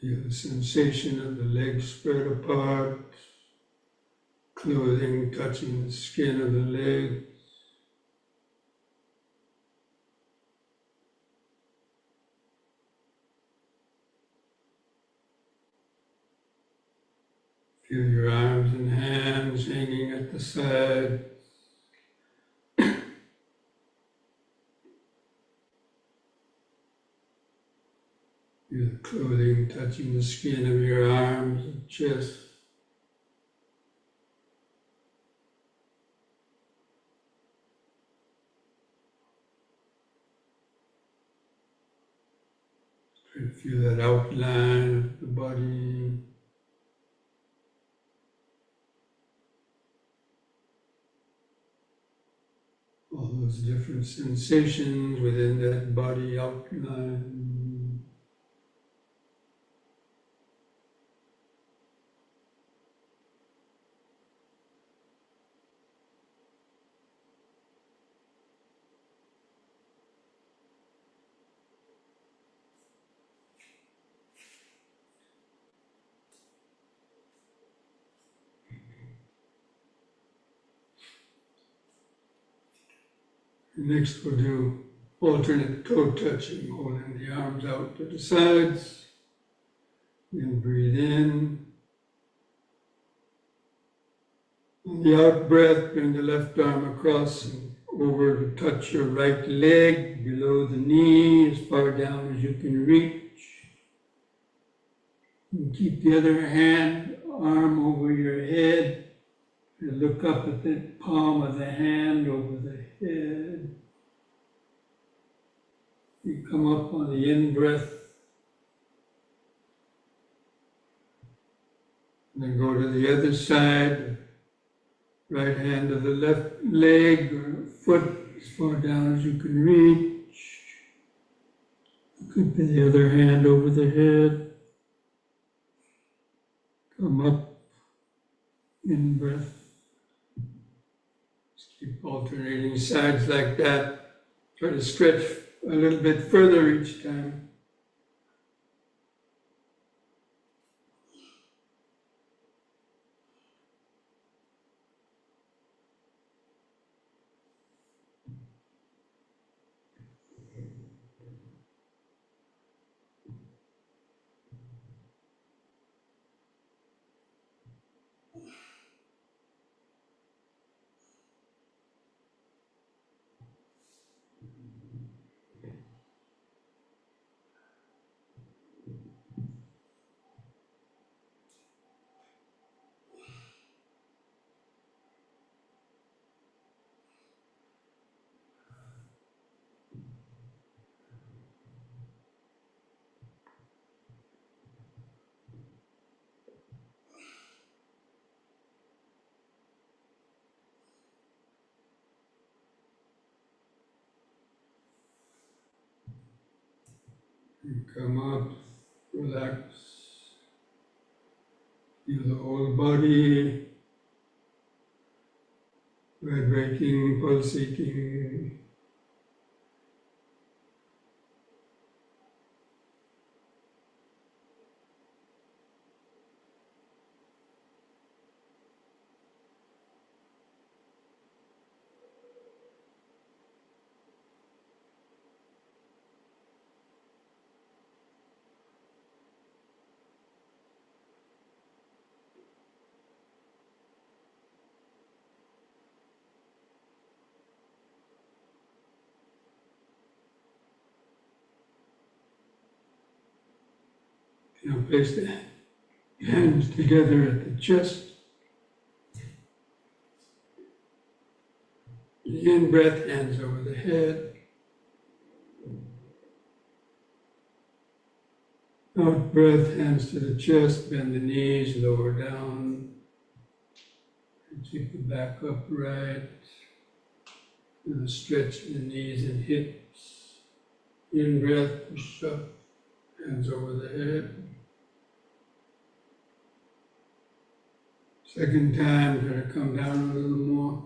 Feel the sensation of the legs spread apart. Clothing touching the skin of the leg. Feel your arms and hands hanging at the side. Feel the clothing touching the skin of your arms and chest. Try to feel that outline of the body. All those different sensations within that body outline. Next we'll do alternate toe touching, holding the arms out to the sides. Then breathe in. On the out breath, bring the left arm across and over to touch your right leg, below the knee, as far down as you can reach. And keep the other arm over your head. And look up at the palm of the hand over the head. You come up on the in-breath. And then go to the other side. Right hand to the left leg or foot as far down as you can reach. Keep the other hand over the head. Come up, in-breath. Keep alternating sides like that. Try to stretch a little bit further each time. And come up, relax. Feel the whole body vibrating, pulsating. Now place the hands together at the chest. The in-breath, hands over the head. Out-breath, hands to the chest, bend the knees, lower down. And keep the back upright. And stretch the knees and hips. In-breath, push up, hands over the head. Second time, try to come down a little more.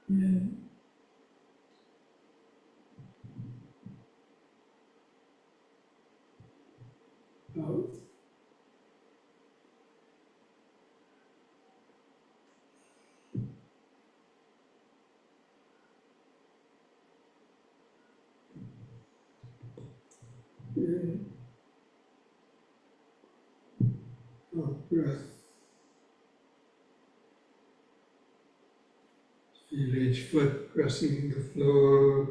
In. Out. Out breath. Feel each foot pressing the floor.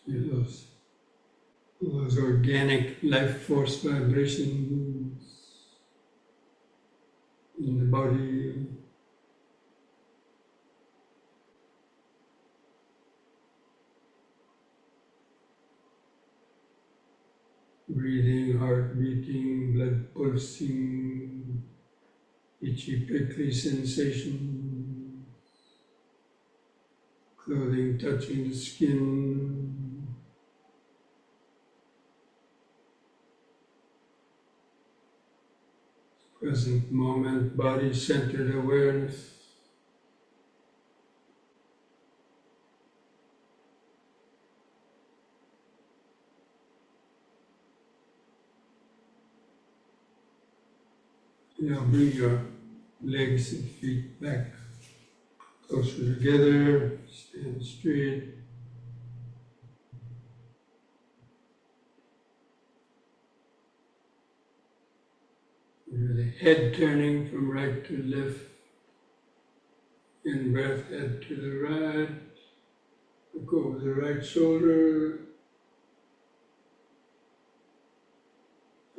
Feel those organic life force vibrations in the body. Breathing, heart beating, blood pulsing, itchy, prickly sensation, clothing touching the skin, present moment, body-centered awareness. Now bring your legs and feet back closer together, stand straight. The head turning from right to left. In breath, head to the right. Look over the right shoulder.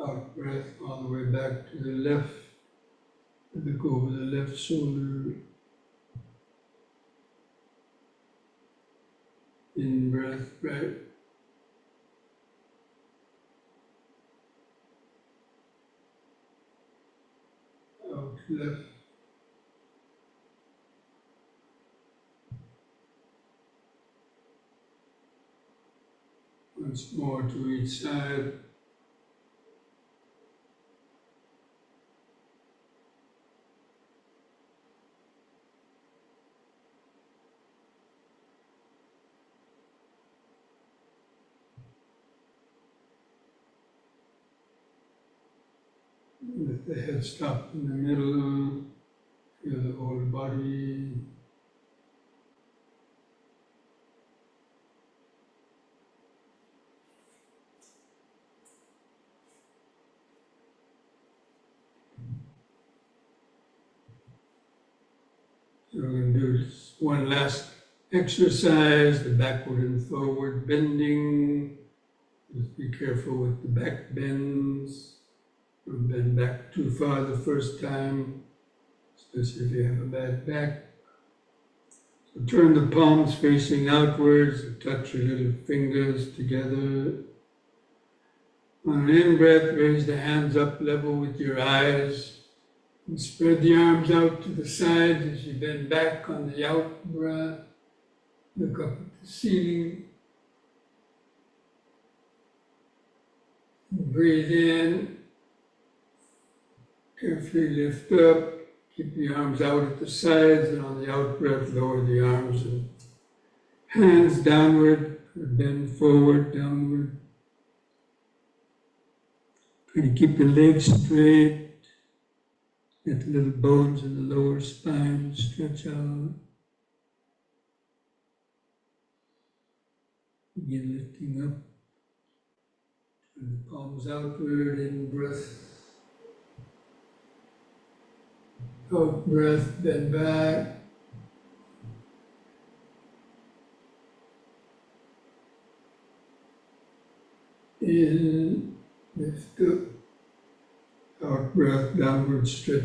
Out breath all the way back to the left. Look over the left shoulder. In breath, right. Out left. Once more to each side. Let the head stop in the middle. Feel the whole body. So we're going to do this one last exercise, the backward and forward bending. Just be careful with the back bends. Don't bend back too far the first time, especially if you have a bad back. So turn the palms facing outwards and touch your little fingers together. On an in-breath, raise the hands up level with your eyes. And spread the arms out to the side as you bend back on the out breath. Look up at the ceiling. Breathe in. Carefully lift up. Keep the arms out at the sides, and on the out breath, lower the arms and hands downward. Bend forward, downward. Try to keep the legs straight. Get the little bones in the lower spine stretch out. Begin lifting up. Turn the palms outward, in breath. Out breath, bend back. In, lift up. Out breath, downward stretch.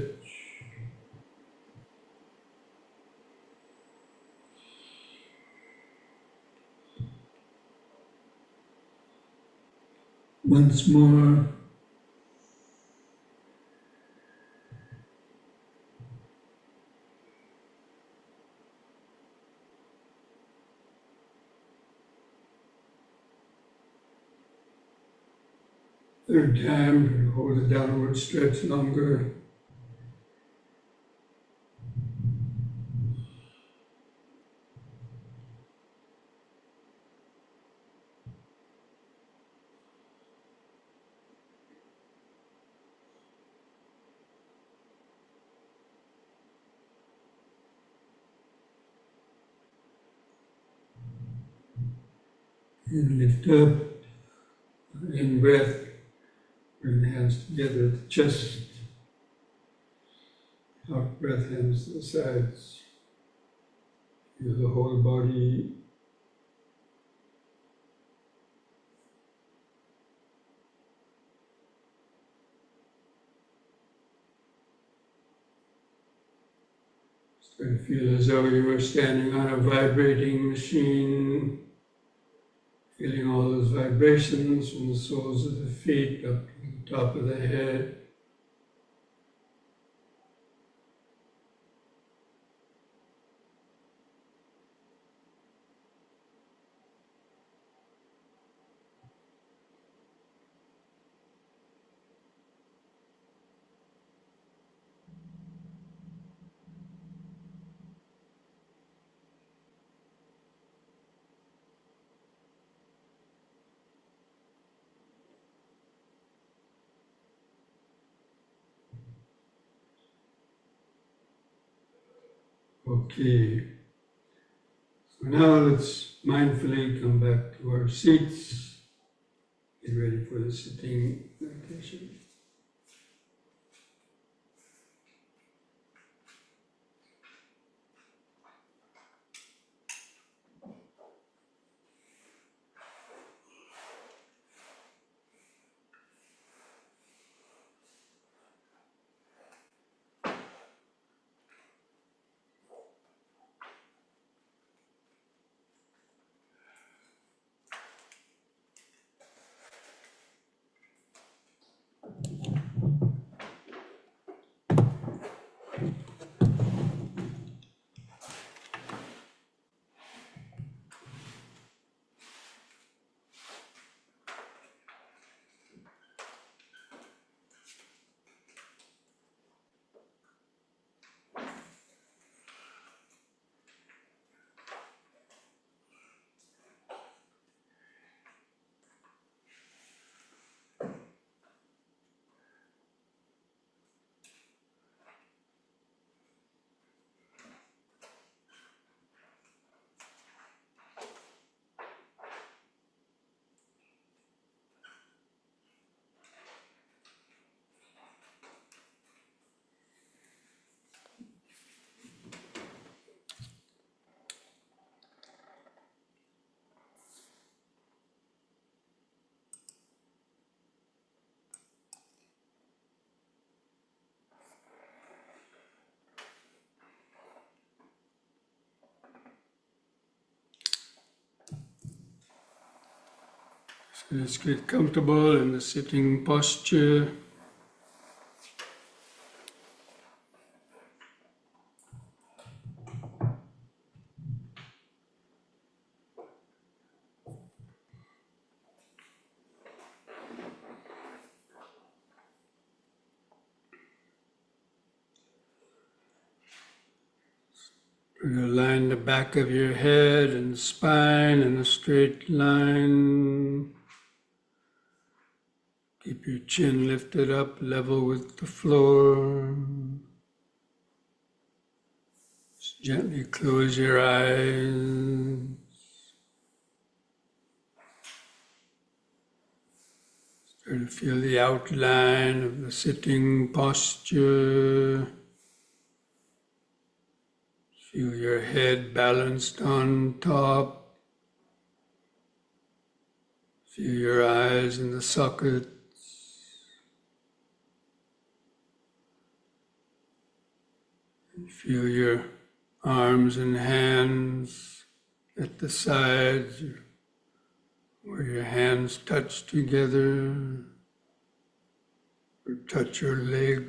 Once more. Third time, hold the downward stretch longer. And lift up. In breath, bring the hands together at the chest. Out breath, hands to the sides. Feel the whole body. Start to feel as though you were standing on a vibrating machine, feeling all those vibrations from the soles of the feet up to the top of the head. Okay, so now let's mindfully come back to our seats. Get ready for the sitting meditation. So let's get comfortable in the sitting posture. Align the back of your head and spine in a straight line. Keep your chin lifted up, level with the floor. Just gently close your eyes. Start to feel the outline of the sitting posture. Feel your head balanced on top. Feel your eyes in the sockets. And feel your arms and hands at the sides where your hands touch together or touch your legs.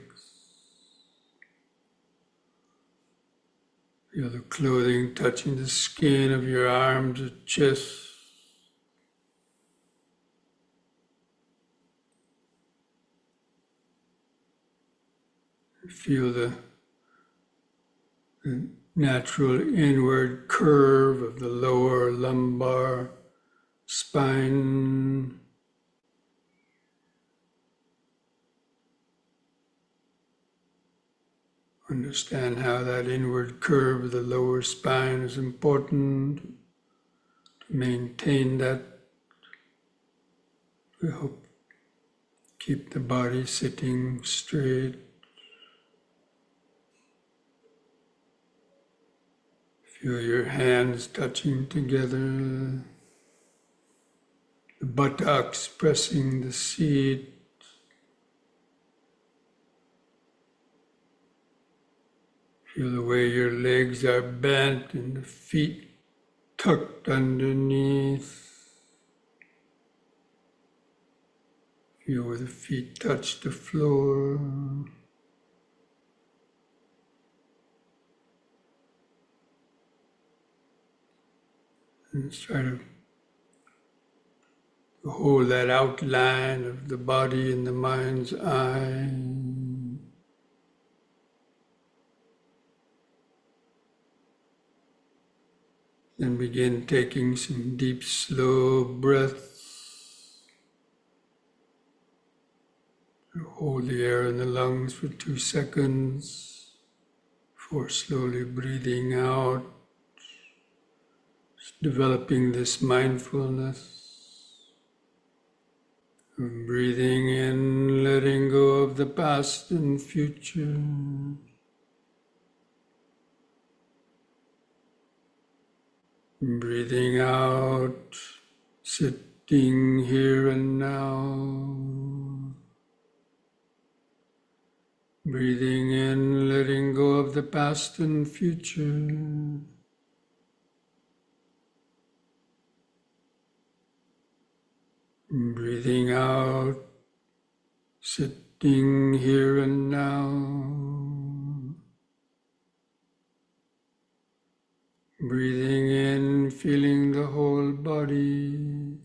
Feel the clothing touching the skin of your arms or chest. Feel the natural inward curve of the lower lumbar spine. Understand how that inward curve of the lower spine is important to maintain that We hope keep the body sitting straight. Feel your hands touching together, the buttocks pressing the seat. Feel the way your legs are bent and the feet tucked underneath. Feel where the feet touch the floor. And let's try to hold that outline of the body in the mind's eye. Then begin taking some deep, slow breaths. Hold the air in the lungs for 2 seconds before slowly breathing out, developing this mindfulness. Breathing in, letting go of the past and future. Breathing out, sitting here and now. Breathing in, letting go of the past and future. Breathing out, sitting here and now. Breathing in, feeling the whole body.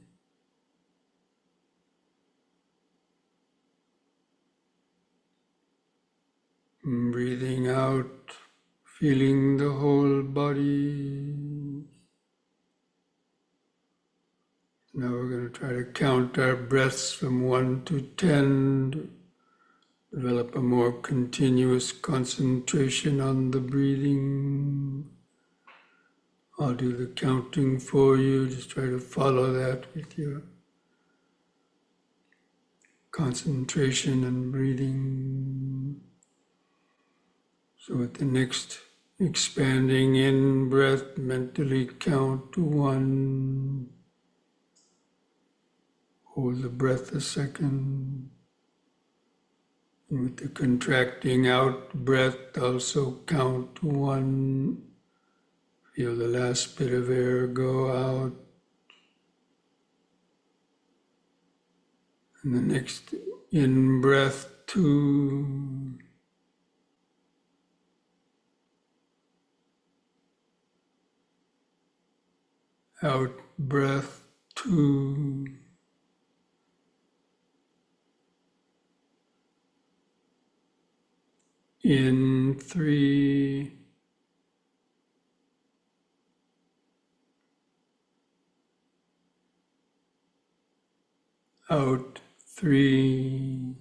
Breathing out, feeling the whole body. Now we're going to try to count our breaths from 1 to 10 to develop a more continuous concentration on the breathing. I'll do the counting for you. Just try to follow that with your concentration and breathing. So at the next expanding in breath, mentally count to 1. Hold the breath a second. And with the contracting out breath, also count to 1. Feel the last bit of air go out. And the next in breath, 2. Out breath, 2. In 3. Out 3.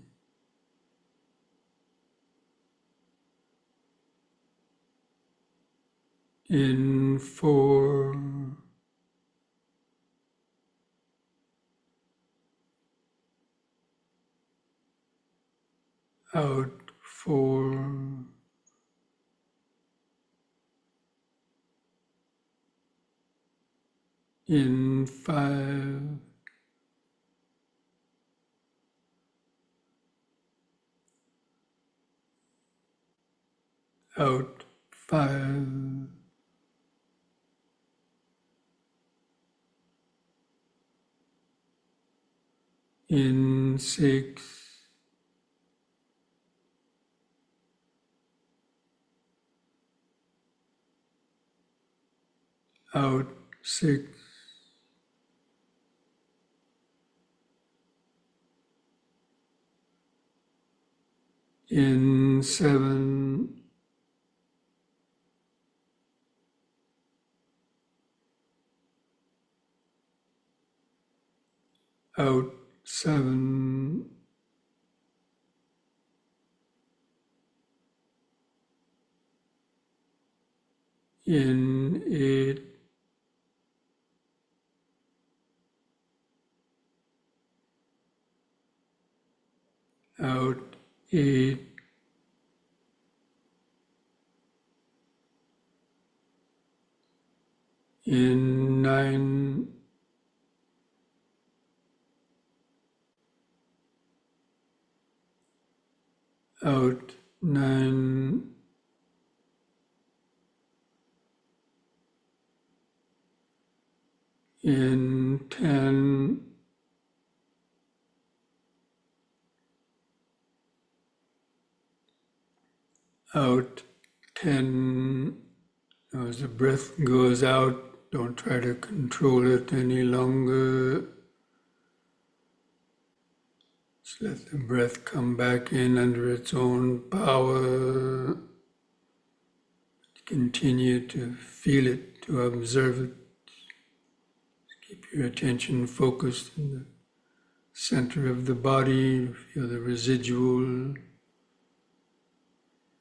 In 4. Out 4. In 5. Out 5. In 6. Out 6. In 7. Out 7. In 8. out 8, in 9, out 9, in 10, out 10. As the breath goes out, don't try to control it any longer. Just let the breath come back in under its own power. Continue to feel it, to observe it. Keep your attention focused in the center of the body. Feel the residual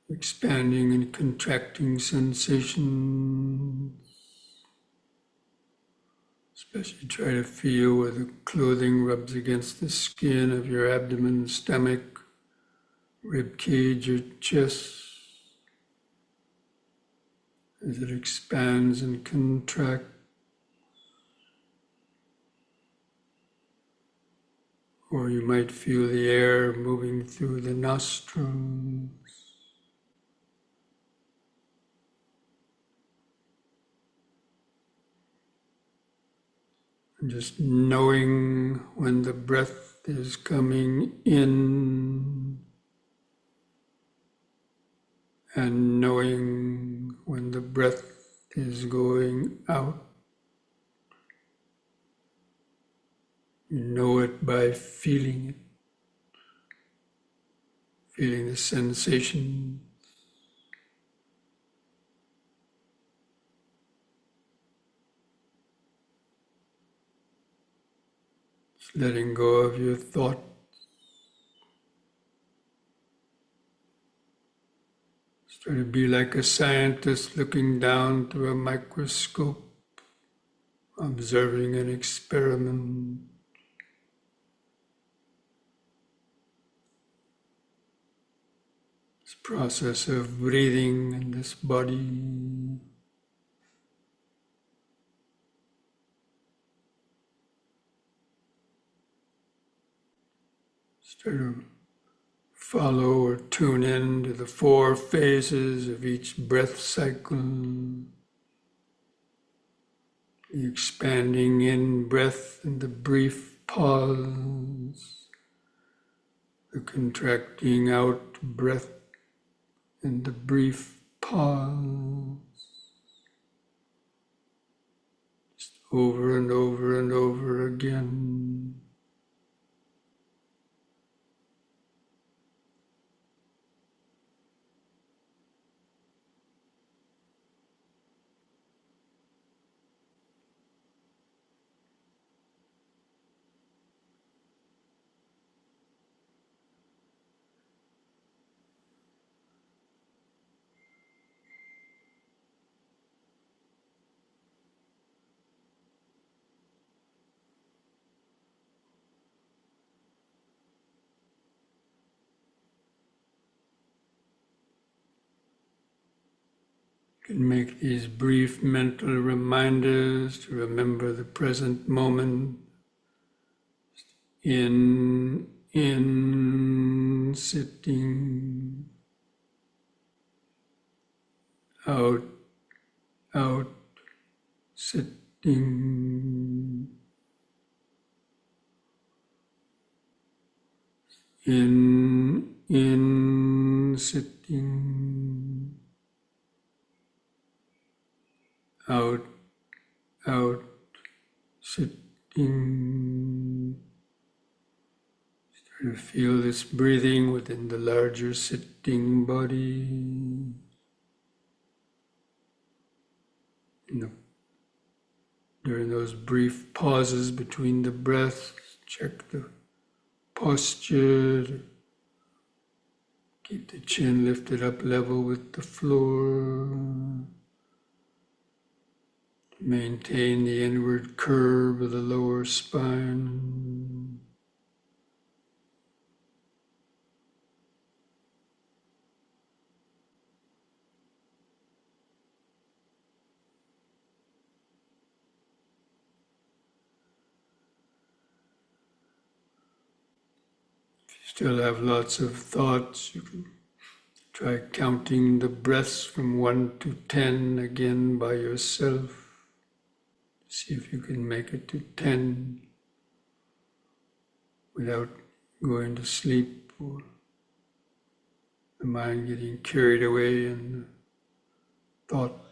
expanding and contracting sensations. Especially try to feel where the clothing rubs against the skin of your abdomen, stomach, rib cage, or chest as it expands and contracts. Or you might feel the air moving through the nostrils. And just knowing when the breath is coming in and knowing when the breath is going out. You know it by feeling it, feeling the sensation. Just letting go of your thought. Just try to be like a scientist looking down through a microscope, observing an experiment. This process of breathing in this body. Just try to follow or tune in to the 4 phases of each breath cycle. The expanding in breath and the brief pause. The contracting out breath and the brief pause. Just over and over and over again. You can make these brief mental reminders to remember the present moment. In, sitting, out, sitting, in, sitting, out, sitting. Try to feel this breathing within the larger sitting body. During those brief pauses between the breaths, check the posture. Keep the chin lifted up level with the floor. Maintain the inward curve of the lower spine. still have lots of thoughts, you can try counting the breaths from 1 to 10 again by yourself. See if you can make it to 10 without going to sleep or the mind getting carried away in thought.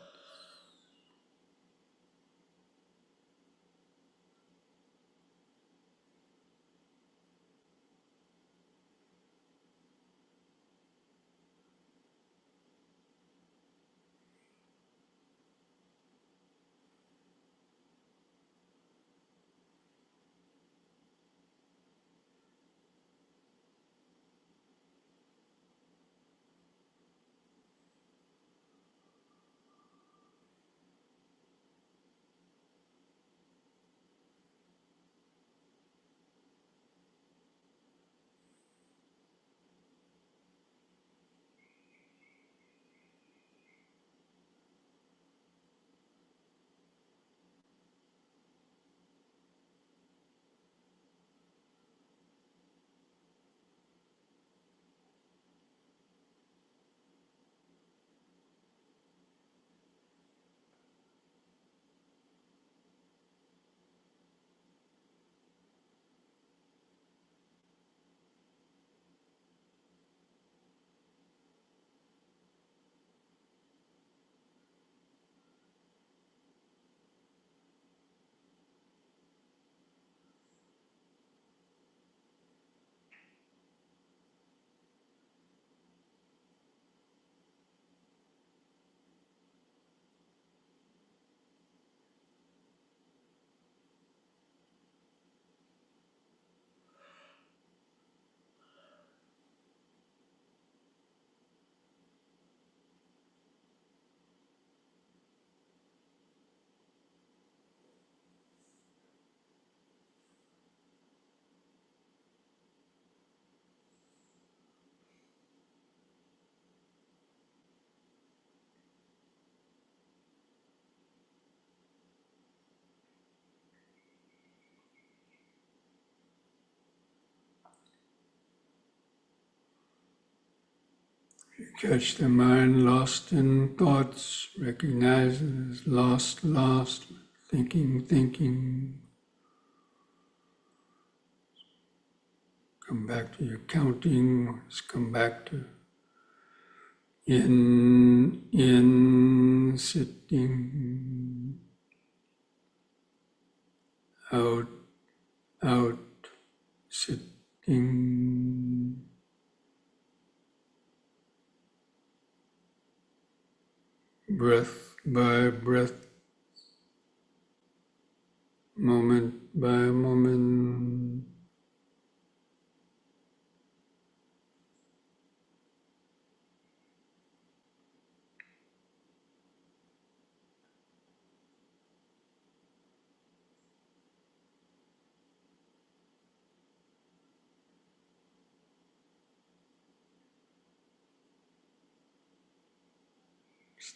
Catch the mind lost in thoughts, recognize it as lost, thinking. Come back to your counting, just come back to in, sitting, out, sitting. Breath by breath, moment by moment.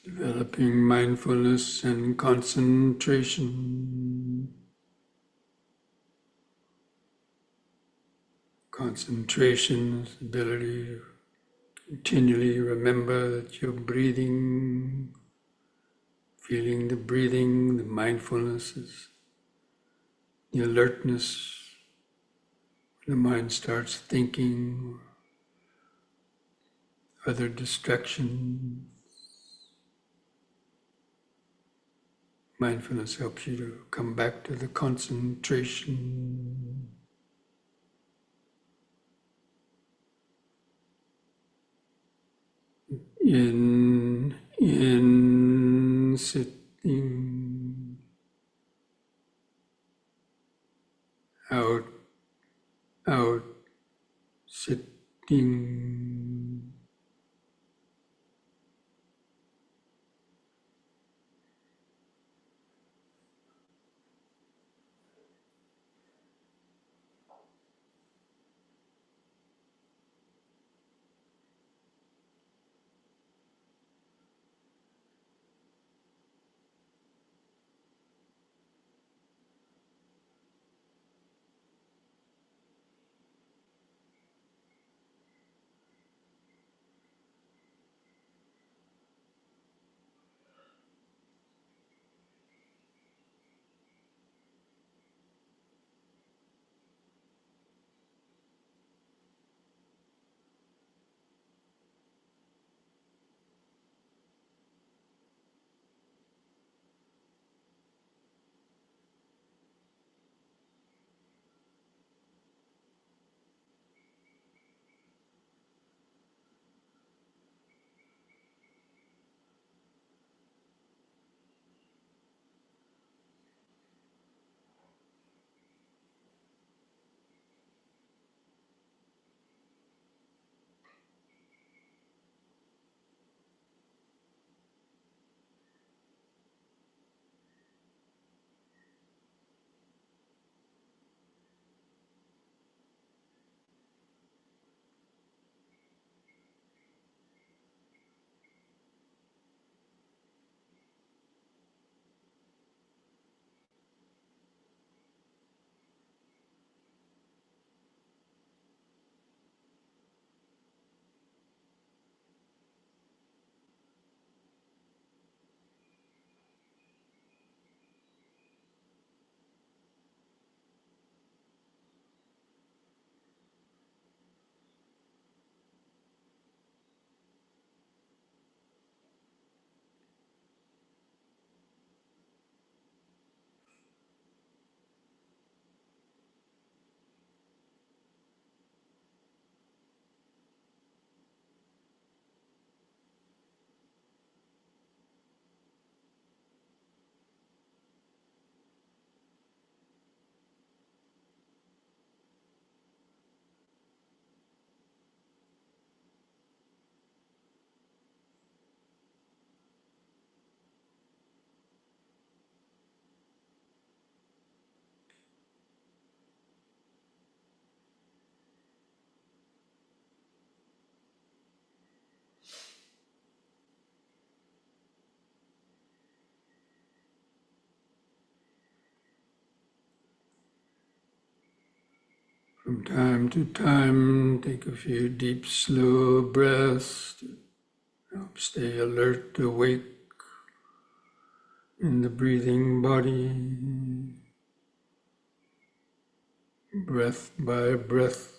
Developing mindfulness and concentration. Concentration is the ability to continually remember that you're breathing, feeling the breathing, the mindfulness is the alertness. The mind starts thinking, other distractions. Mindfulness helps you to come back to the concentration. In sitting, out, sitting. From time to time, take a few deep, slow breaths to help stay alert, awake in the breathing body, breath by breath,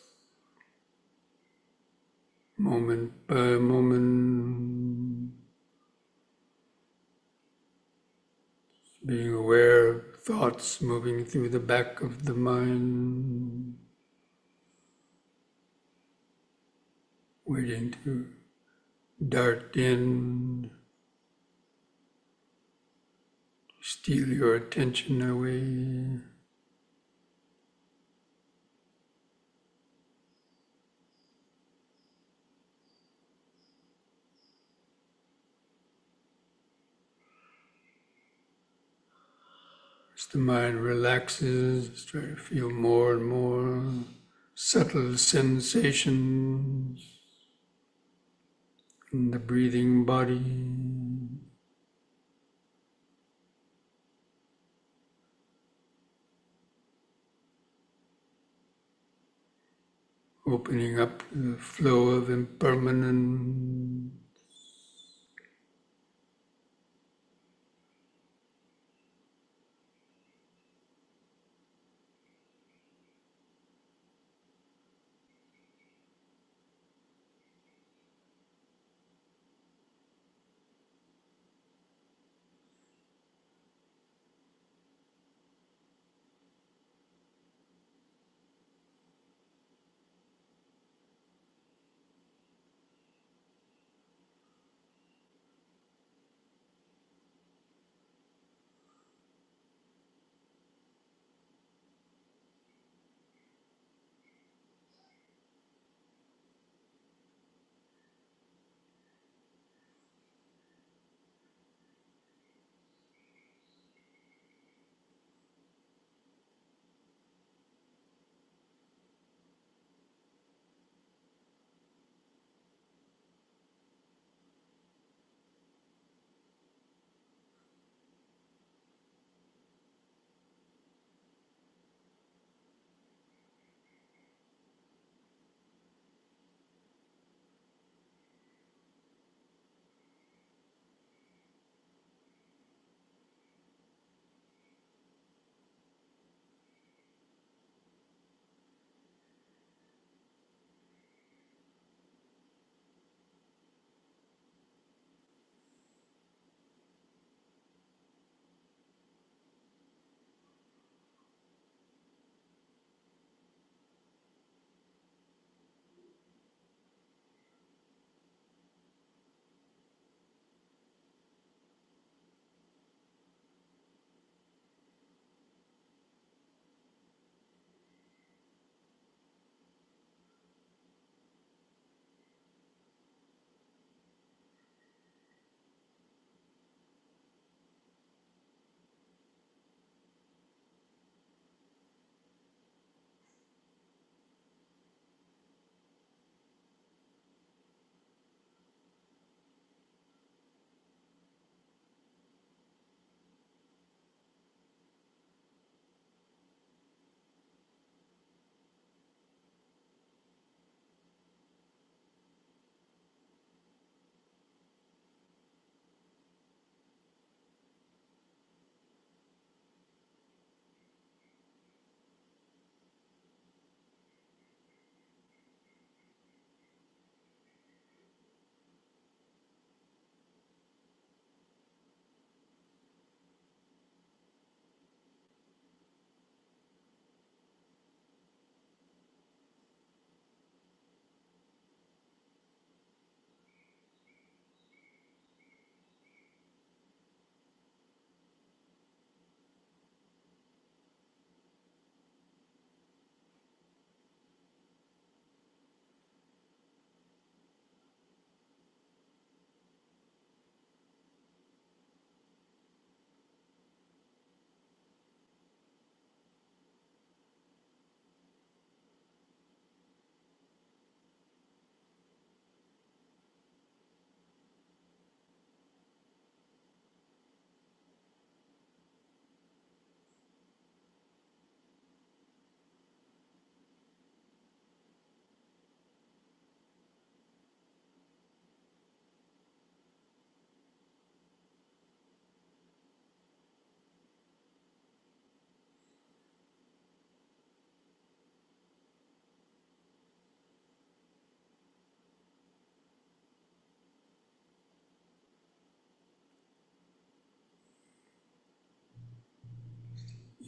moment by moment, being aware of thoughts moving through the back of the mind, waiting to dart in, steal your attention away. As the mind relaxes, try to feel more and more subtle sensations in the breathing body. Opening up to the flow of impermanence.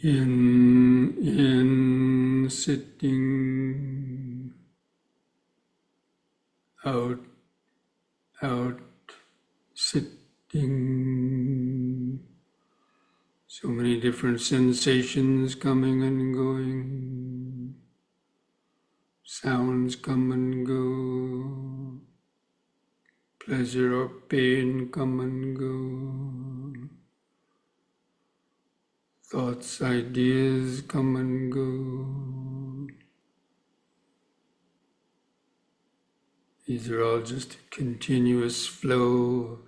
In, sitting, out, out, sitting. So many different sensations coming and going. Sounds come and go. Pleasure or pain come and go. Thoughts, ideas come and go. These are all just a continuous flow of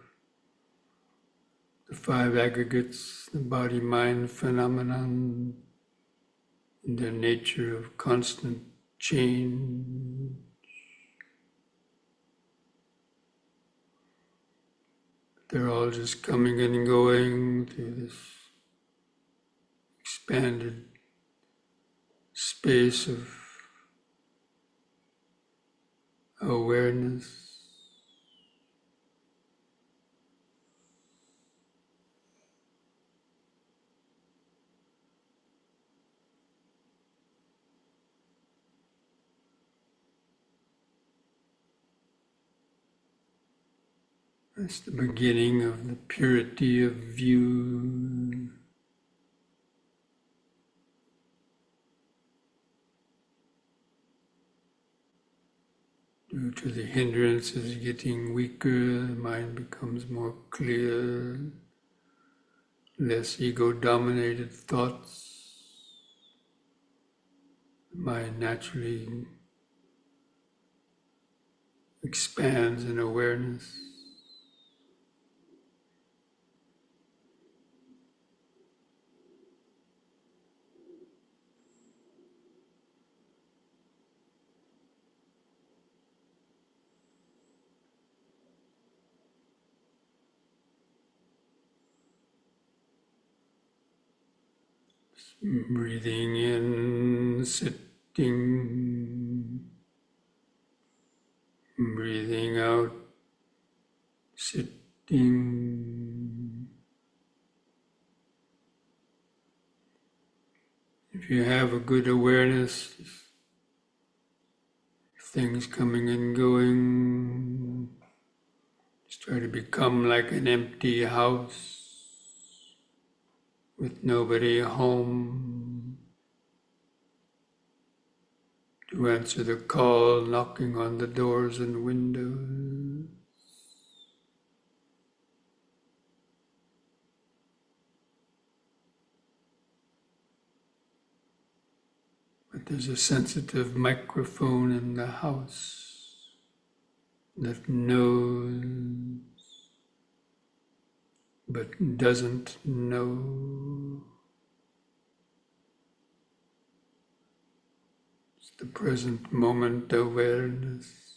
the five aggregates, the body-mind phenomenon, in their nature of constant change. They're all just coming and going through this expanded space of awareness. That's the beginning of the purity of view. Due to the hindrances getting weaker, the mind becomes more clear, less ego-dominated thoughts. The mind naturally expands in awareness. Breathing in, sitting. Breathing out, sitting. If you have a good awareness, things coming and going, just try to become like an empty house with nobody home to answer the call, knocking on the doors and windows. But there's a sensitive microphone in the house that knows but doesn't know. It's the present moment awareness.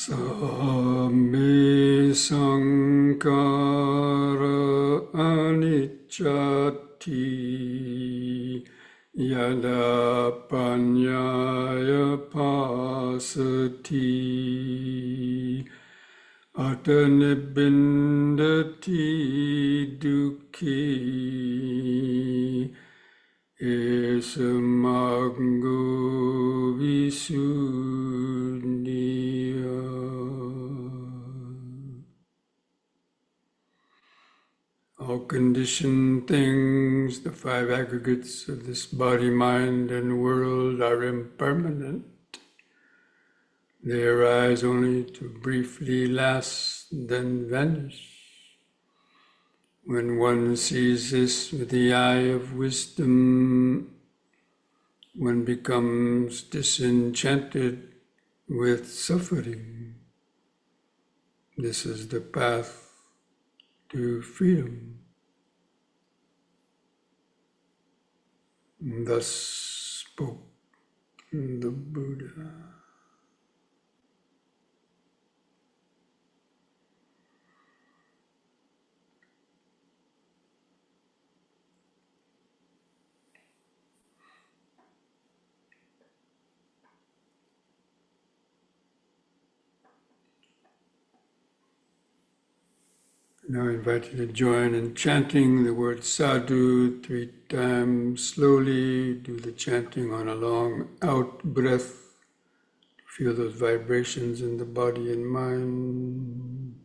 Samme sankara anicchati yada panyaya pasati atanibindati dukhi esamaggo visuddhiya. All conditioned things, the five aggregates of this body, mind, and world are impermanent. They arise only to briefly last, then vanish. When one sees this with the eye of wisdom, one becomes disenchanted with suffering. This is the path to freedom. Thus spoke the Buddha. Now I invite you to join in chanting the word sadhu 3 times slowly. Do the chanting on a long out breath. Feel those vibrations in the body and mind.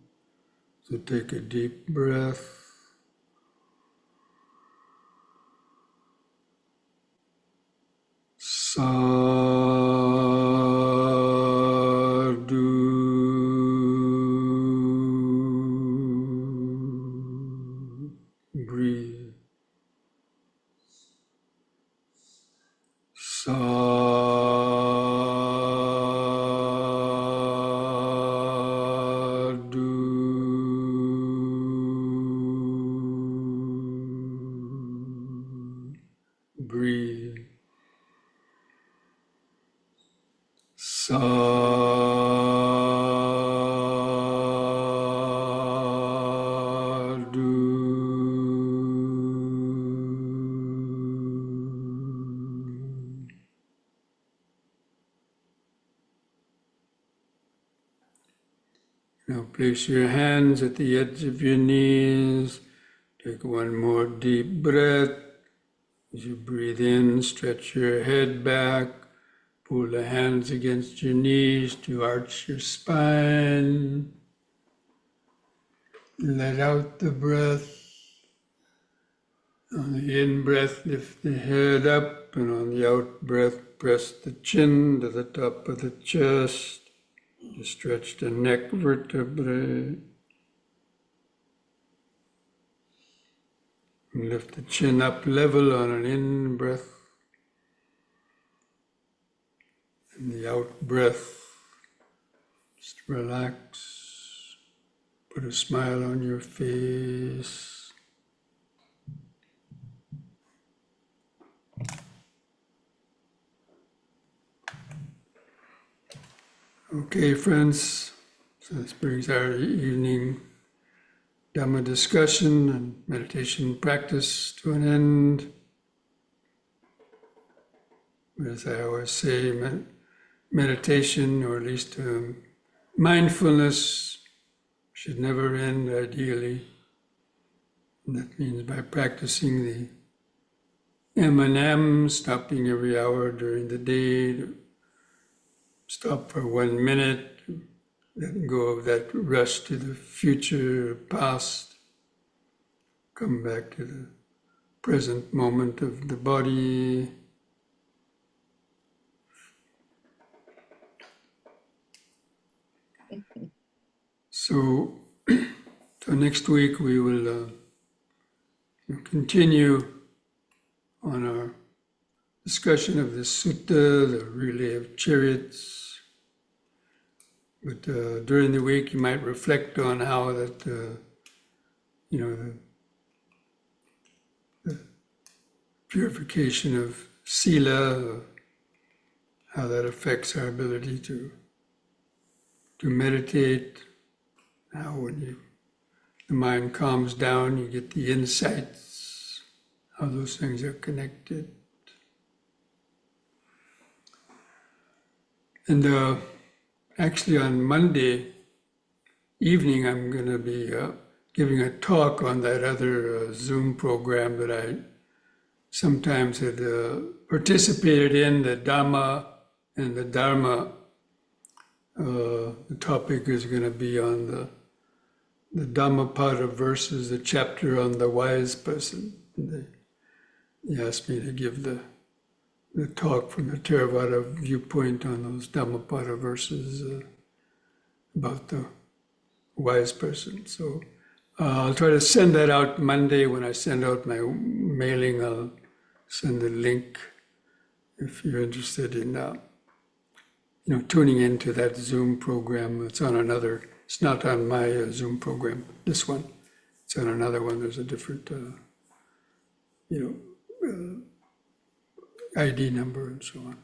So take a deep breath. Sadhu. Breathe. Sadhu. Breathe. Sadhu. Now place your hands at the edge of your knees. Take one more deep breath. As you breathe in, stretch your head back. Pull the hands against your knees to arch your spine. Let out the breath. On the in-breath, lift the head up, and on the out-breath, press the chin to the top of the chest. You stretch the neck vertebrae. And lift the chin up level on an in-breath. And the out-breath, just relax. Put a smile on your face. Okay, friends, so this brings our evening Dhamma discussion and meditation practice to an end. As I always say, meditation, or at least mindfulness, should never end ideally. And that means by practicing the M&M, stopping every hour during the day, stop for 1 minute, let go of that rush to the future or past, come back to the present moment of the body. So next week we will continue on our discussion of the sutta, the relay of chariots. But during the week, you might reflect on how that, the purification of sila, how that affects our ability to to meditate. Now when the mind calms down, you get the insights, how those things are connected. And actually on Monday evening, I'm going to be giving a talk on that other Zoom program that I sometimes had participated in, the Dhamma and the Dharma. The topic is going to be on the Dhammapada verses, the chapter on the wise person. They asked me to give the talk from the Theravada viewpoint on those Dhammapada verses about the wise person. So I'll try to send that out Monday when I send out my mailing. I'll send the link if you're interested in tuning into that Zoom program. It's on another, it's not on my Zoom program, this one. It's on another one. There's a different, ID number and so on.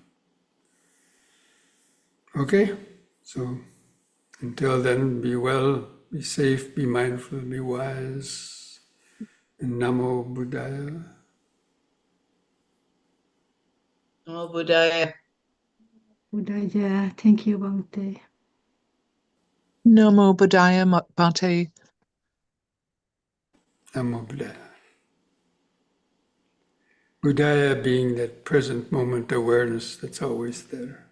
Okay, so until then, be well, be safe, be mindful, be wise. And Namo Buddhaya. Namo Buddhaya. Buddhaya. Thank you, Bhante. Namo Buddhaya, Bhante. Namo Buddhaya. Buddhaya being that present moment awareness that's always there.